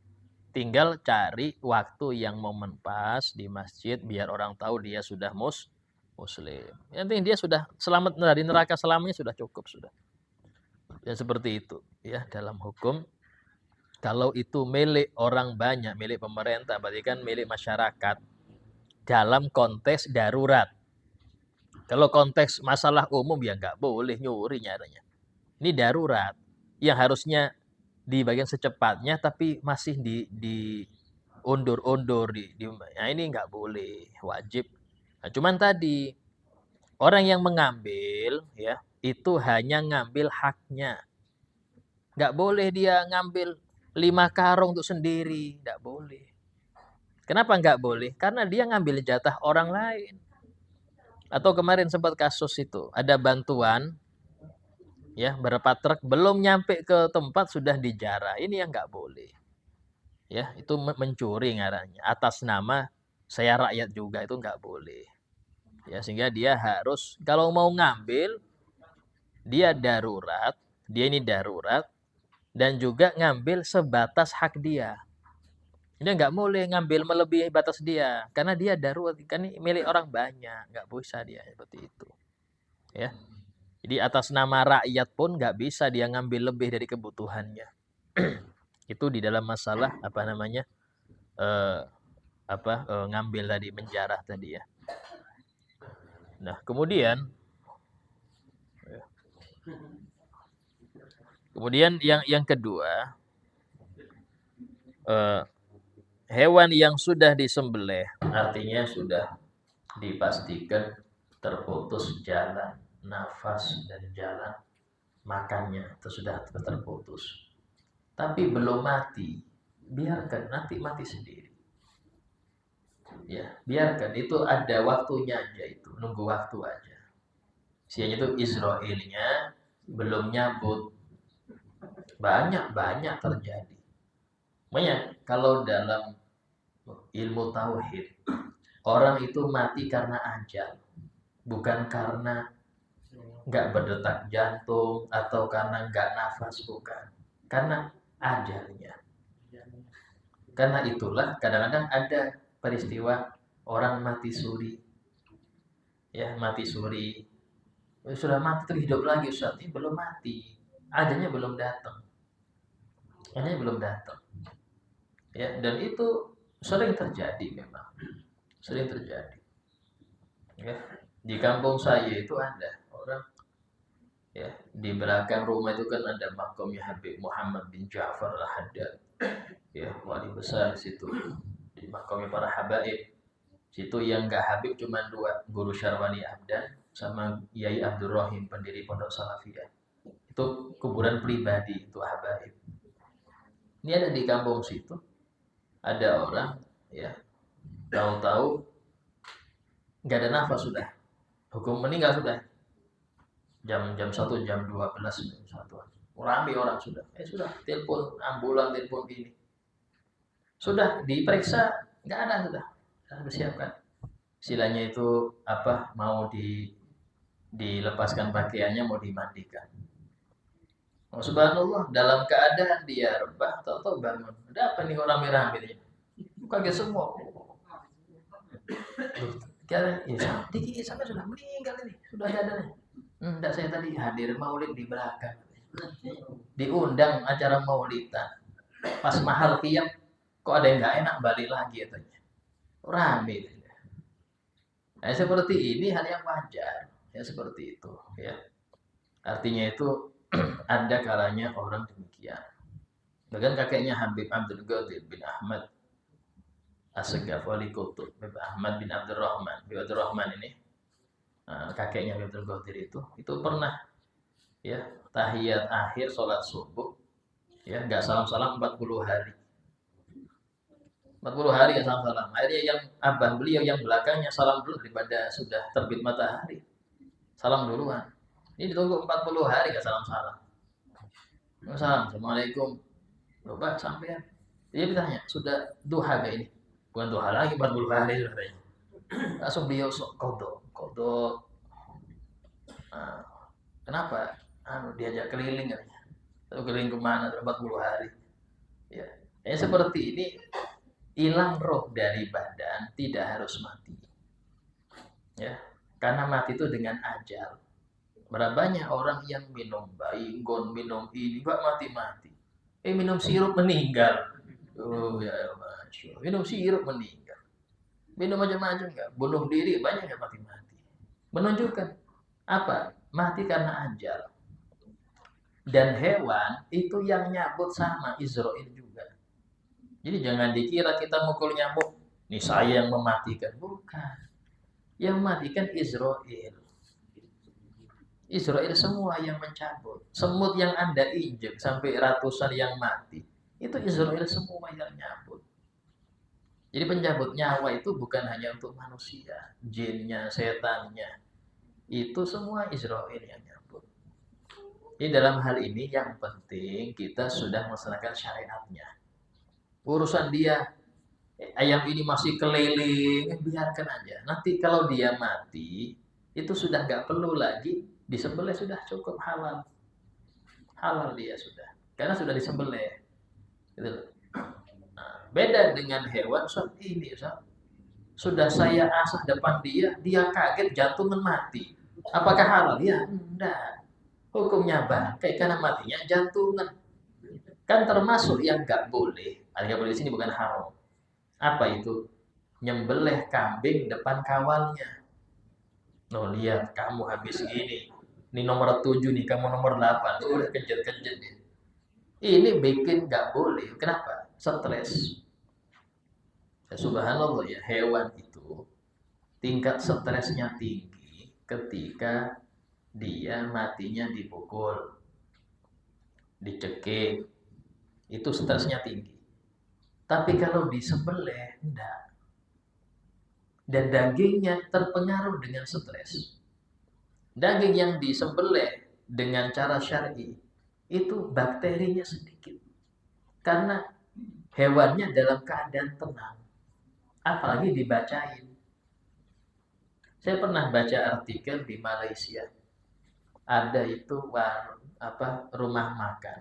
Tinggal cari waktu yang momen pas di masjid biar orang tahu dia sudah muslim. Yang penting dia sudah selamat dari neraka selamanya, sudah cukup sudah. Ya seperti itu ya dalam hukum. Kalau itu milik orang banyak, milik pemerintah, berarti kan milik masyarakat dalam konteks darurat. Kalau konteks masalah umum ya nggak boleh nyuri nyaranya. Ini darurat yang harusnya di bagian secepatnya tapi masih di undur-undur nah ini nggak boleh, wajib. Nah, cuman tadi orang yang mengambil ya itu hanya ngambil haknya. Nggak boleh dia ngambil 5 karung untuk sendiri, nggak boleh. Kenapa nggak boleh? Karena dia ngambil jatah orang lain. Atau kemarin sempat kasus itu, ada bantuan ya berapa truk belum nyampe ke tempat sudah dijarah. Ini yang nggak boleh. Ya, itu mencuri ngarannya. Atas nama saya rakyat juga itu nggak boleh. Ya, sehingga dia harus kalau mau ngambil dia darurat, dia ini darurat dan juga ngambil sebatas hak dia. Dia nggak boleh ngambil melebihi batas dia karena dia darurat, kan ini milik orang banyak, nggak bisa dia seperti itu. Ya. Jadi atas nama rakyat pun nggak bisa dia ngambil lebih dari kebutuhannya. Itu di dalam masalah apa namanya ngambil tadi, menjarah tadi ya. Nah kemudian yang kedua, hewan yang sudah disembelih artinya sudah dipastikan terputus jalan nafas dan jalan makannya, itu sudah terputus. Tapi belum mati, biarkan nanti mati sendiri. Ya, biarkan itu ada waktunya aja, itu nunggu waktu aja. Sianya itu Israelnya belum nyabut. Banyak terjadi. Makanya kalau dalam ilmu tauhid, orang itu mati karena ajal, bukan karena nggak berdetak jantung atau karena nggak nafas, bukan. Karena ajalnya. Karena itulah kadang-kadang ada peristiwa orang mati suri. Ya, mati suri. Sudah mati terus hidup lagi, Ustaz. Ini belum mati. Ajalnya belum datang. Ajalnya belum datang. Ya, dan itu sering terjadi memang. Sering terjadi. Ya, di kampung saya itu ada orang ya, di belakang rumah itu kan ada makamnya Habib Muhammad bin Ja'far Al-Haddad. Ya, wali besar di situ. Di makamnya para habaib. Situ yang enggak Habib cuma 2, Guru Syarwani Abdan sama Yai Abdul Rahim pendiri Pondok Salafiyah. Itu kuburan pribadi itu habaib. Ini ada di kampung situ, ada orang ya, tahu-tahu nggak ada nafas sudah, hukum meninggal sudah, jam 1, jam 12, jam 1. Ramai orang sudah, sudah telepon ambulan, telepon ini, sudah diperiksa nggak ada, sudah bersiapkan. Istilahnya itu apa, mau dilepaskan pakaiannya, mau dimandikan. Oh, subhanallah, dalam keadaan dia rebah, tahu-tahu bangun. Ada apa nih orang rame-rame? Kaget semua. Kira ya, dikit sampai sudah meninggal ini, sudah ada nih. Enggak, saya tadi hadir maulid di belakang. Diundang acara maulidan. Pas mahal qiyam, kok ada yang nggak enak, balik lagi katanya. Rame. Nah, seperti ini hal yang wajar, ya seperti itu, ya. Artinya itu ada kalanya orang demikian. Bahkan kakeknya Habib Abdul Qadir bin Ahmad As-Segaf Wali Kutub, Habib Ahmad bin Abdurrahman. Habib Abdurrahman ini, kakeknya Habib Abdul Qadir itu pernah ya tahiyat akhir sholat subuh, ya nggak salam-salam 40 hari. 40 hari nggak salam-salam. Akhirnya yang abah beliau yang belakangnya salam dulu daripada sudah terbit matahari. Salam duluan. Ini ditunggu 40 hari nggak salam-salam. Salam, assalamualaikum. Lupa sampai ya. Dia bertanya, sudah duha gak ini? Bukan duha lagi, 40 hari sudah. Langsung beliau kodok. Kenapa? Diajak keliling katanya. Lalu keliling kemana? 40 hari. Ya, seperti ini, hilang roh dari badan tidak harus mati. Ya, karena mati itu dengan ajal. Berapa banyak orang yang minum baygon, minum ini, nggak mati-mati. Minum sirup meninggal. Oh ya, Masya Allah. Minum sirup meninggal. Minum macam-macam nggak? Bunuh diri banyak yang mati-mati. Menunjukkan apa? Mati karena ajal. Dan hewan itu yang nyabut sama Israel juga. Jadi jangan dikira kita mukul nyamuk, ini saya yang mematikan. Bukan. Yang mematikan Israel. Israel semua yang mencabut. Semut yang Anda injek sampai ratusan yang mati, itu Israel semua yang nyabut. Jadi pencabut nyawa itu bukan hanya untuk manusia, jinnya, setannya. Itu semua Israel yang nyabut. Jadi dalam hal ini yang penting kita sudah melaksanakan syariatnya. Urusan dia, ayam ini masih keliling, biarkan aja. Nanti kalau dia mati, itu sudah nggak perlu lagi disembelih, sudah cukup halal. Halal dia sudah, karena sudah disembelih. Gitu. Nah, beda dengan hewan, ini sudah saya asah depan dia kaget jantungan mati. Apakah halal? Ya, enggak. Hukumnya bangkai karena matinya jantungan. Kan termasuk yang nggak boleh. Nggak boleh di sini bukan haram. Apa itu? Nyembelih kambing depan kawalnya. No, lihat kamu habis gini. Ini nomor 7 nih, kamu nomor 8. Tuh udah kejut-kejut nih. Ini bikin nggak boleh. Kenapa? Stres. Ya, subhanallah ya, hewan itu tingkat stresnya tinggi ketika dia matinya dipukul, dicekik, itu stresnya tinggi. Tapi kalau disembelih, enggak. Dan dagingnya terpengaruh dengan stres. Daging yang disembelih dengan cara syar'i itu bakterinya sedikit. Karena hewannya dalam keadaan tenang. Apalagi dibacain. Saya pernah baca artikel di Malaysia. Ada itu rumah makan.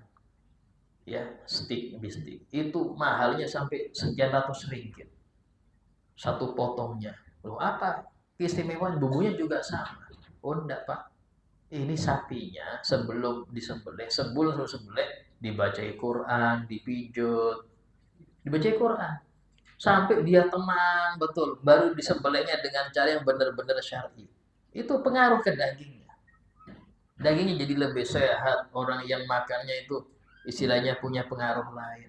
Ya, steak bistik. Itu mahalnya sampai sekian ratus ringgit. Satu potongnya. Loh, apa? Keistimewaan bumbunya juga sama. Oh, enggak, Pak. Ini sapinya sebelum disembelih, sebelum disembelih dibacai Quran, dipijut. Dibacai Quran. Sampai dia tenang betul, baru disembelihnya dengan cara yang benar-benar syar'i. Itu pengaruh ke dagingnya. Dagingnya jadi lebih sehat. Orang yang makannya itu istilahnya punya pengaruh lain.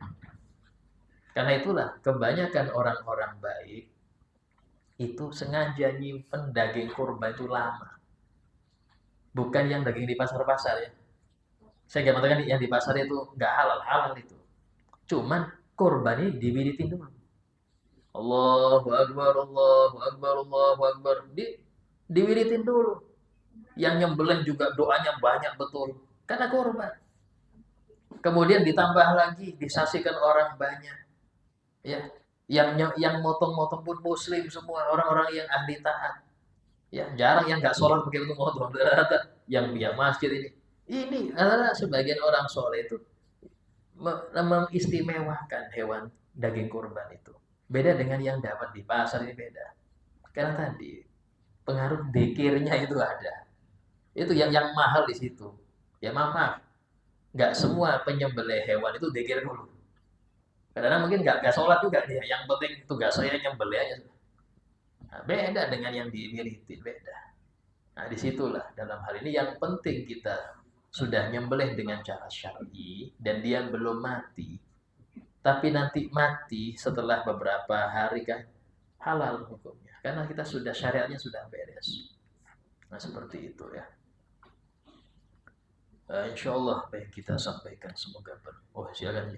Karena itulah kebanyakan orang-orang baik itu sengaja nyimpen daging kurban itu lama. Bukan yang daging di pasar-pasar ya. Saya nggak mengatakan yang di pasar itu nggak halal, halal itu. Cuman korban ini diwiritin dulu. Allahu Akbar, Allahu Akbar, Allahu Akbar. Diwiritin dulu. Yang nyembelih juga doanya banyak betul. Karena korban. Kemudian ditambah lagi, disaksikan orang banyak. Ya, yang motong-motong pun muslim semua, orang-orang yang ahli taat. Ya, jarang yang nggak sholat begitu motong. Yang biar masjid ini. Ini adalah sebagian orang soleh itu mengistimewakan hewan daging kurban itu. Beda dengan yang dapat di pasar, ini beda. Karena tadi pengaruh dikirnya itu ada. Itu yang mahal di situ. Ya maaf, nggak semua penyembelih hewan itu dikir dulu. Kadang-kadang mungkin nggak sholat juga dia. Yang penting tugas saya nyembelih aja. Nah, beda dengan yang diwiritin, beda. Nah, disitulah dalam hal ini yang penting kita sudah nyembelih dengan cara syar'i dan dia belum mati. Tapi nanti mati setelah beberapa hari kan halal hukumnya. Karena kita sudah syariatnya sudah beres. Nah, seperti itu ya. Insya Allah baik kita sampaikan semoga oh silakan.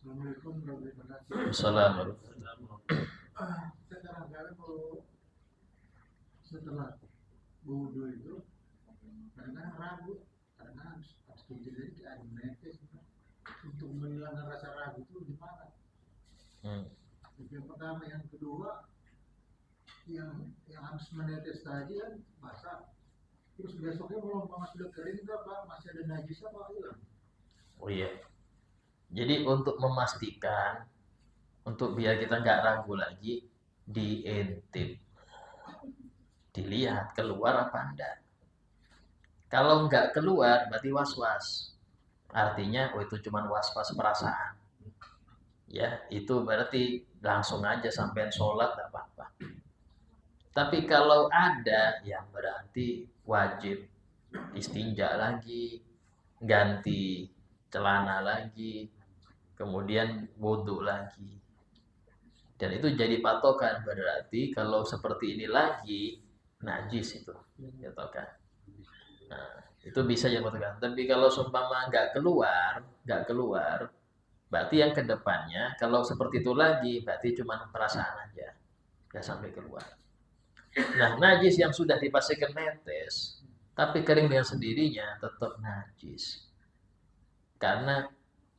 Assalamualaikum warahmatullahi wabarakatuh. Assalamualaikum. Kadang-kadang kalau setelah wudhu itu kadang-kadang ragu, kadang-kadang harus jadi ada menetes untuk menghilangkan rasa ragu itu gimana? Yang pertama, yang kedua, yang habis menetes tadi kan basah, terus besoknya kalau sudah kering itu apa masih ada najis apa hilang? Oh iya. Jadi untuk memastikan, untuk biar kita nggak ragu lagi, diintip, dilihat keluar apa enggak. Kalau nggak keluar berarti was-was. Artinya itu cuma was-was perasaan. Ya, itu berarti langsung aja sampai sholat nggak apa-apa. Tapi kalau ada, ya berarti wajib istinja lagi, ganti celana lagi, kemudian wudhu lagi. Dan itu jadi patokan, berarti kalau seperti ini lagi, najis itu. Patokan. Nah, itu bisa jadi patokan. Tapi kalau seumpama nggak keluar, berarti yang kedepannya, kalau seperti itu lagi, berarti cuma perasaan aja. Nggak sampai keluar. Nah, najis yang sudah dipastikan netes, tapi kering dengan sendirinya, tetap najis. Karena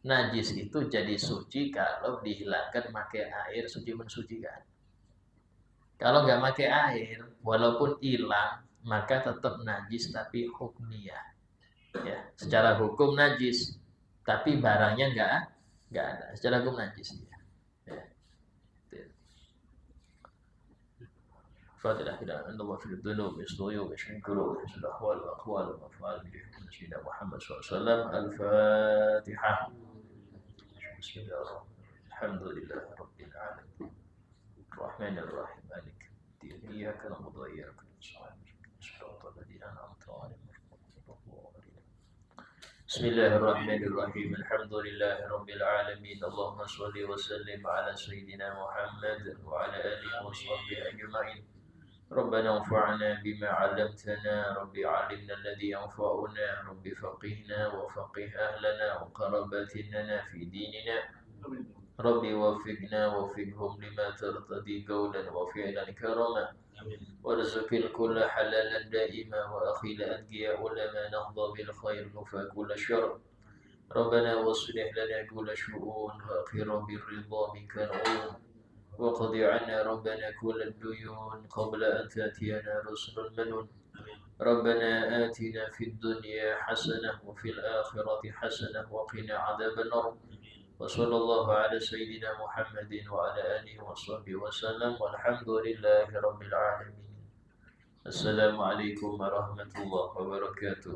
najis itu jadi suci kalau dihilangkan pakai air suci mensucikan. Kalau nggak pakai air, walaupun hilang, maka tetap najis tapi hukmiyah. Ya, secara hukum najis, tapi barangnya nggak ada. Secara hukum najis. Ya. فاتحة إلى أن الله في الذنوب والصيوب والشنكروب في الأحوال والأقوال والأفعال بحكم سيدنا محمد صلى الله عليه وسلم. الفاتحة. بسم الله الرحمن الرحيم. الحمد لله رب العالمين الرحمن الرحيم مالك الدين إياك نعبد وإياك نستعين صراط الذين أنعمت عليهم. بسم الله الرحمن الرحيم الحمد لله رب العالمين اللهم صل وسلم على سيدنا محمد وعلى آله وصحبه أجمعين. ربنا انفعنا بما علمتنا رب علمنا الذي ينفعنا رب فقهنا وفقه أهلنا وقراباتنا في ديننا رب وفقنا وفقهم لما ترتضي قولا وفعلا كرما وارزق الكل حلالا دائما وأخي الأنقياء لما نهضى بالخير نفى كل شر ربنا واصلح لنا كل شؤون وأخيرا بالرضا منك العيون وقضي عنا ربنا كل الديون قبل أن تأتينا رسل المنون ربنا آتنا في الدنيا حسنة وفي الآخرة حسنة وقنا عذاب النار وصلى الله على سيدنا محمد وعلى آله وصحبه وسلم والحمد لله رب العالمين. السلام عليكم ورحمة الله وبركاته.